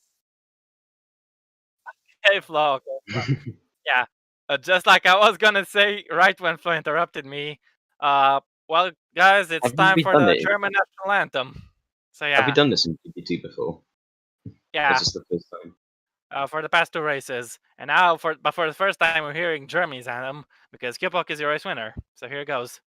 Speaker 2: Hey, Flo. Okay. Yeah. Just like I was gonna say right when Flo interrupted me. Well, guys, it's time for the German national anthem. So yeah.
Speaker 1: Have we done this in GP2 before?
Speaker 2: Yeah.
Speaker 1: This is the first time.
Speaker 2: For the past 2 races, and now for the first time we're hearing Germany's anthem because Kupok is your race winner. So here it goes.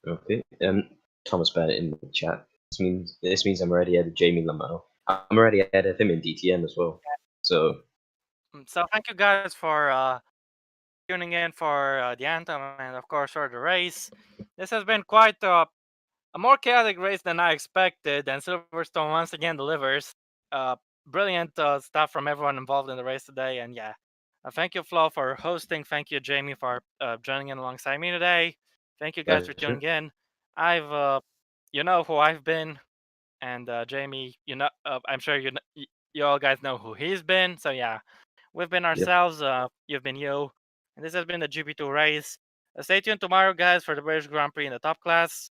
Speaker 1: Okay. Thomas Bennett in the chat. This means I'm already ahead of Jamie Lamau. I'm already ahead of him in DTM as well. So
Speaker 2: So thank you guys for tuning in for the anthem and of course for the race. This has been quite a more chaotic race than I expected, and Silverstone once again delivers. Uh, Brilliant stuff from everyone involved in the race today, and yeah, thank you Flo for hosting. Thank you Jamie for joining in alongside me today. Thank you guys for tuning in. You know who I've been, and Jamie, I'm sure you all guys know who he's been. So yeah, we've been
Speaker 1: yep.
Speaker 2: ourselves. You've been you, and this has been the GP2 race. Stay tuned tomorrow, guys, for the British Grand Prix in the top class.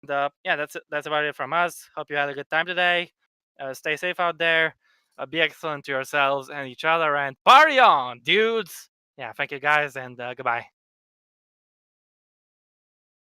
Speaker 2: And yeah, that's about it from us. Hope you had a good time today. Stay safe out there. Be excellent to yourselves and each other, and party on, dudes. Yeah, thank you guys, and goodbye.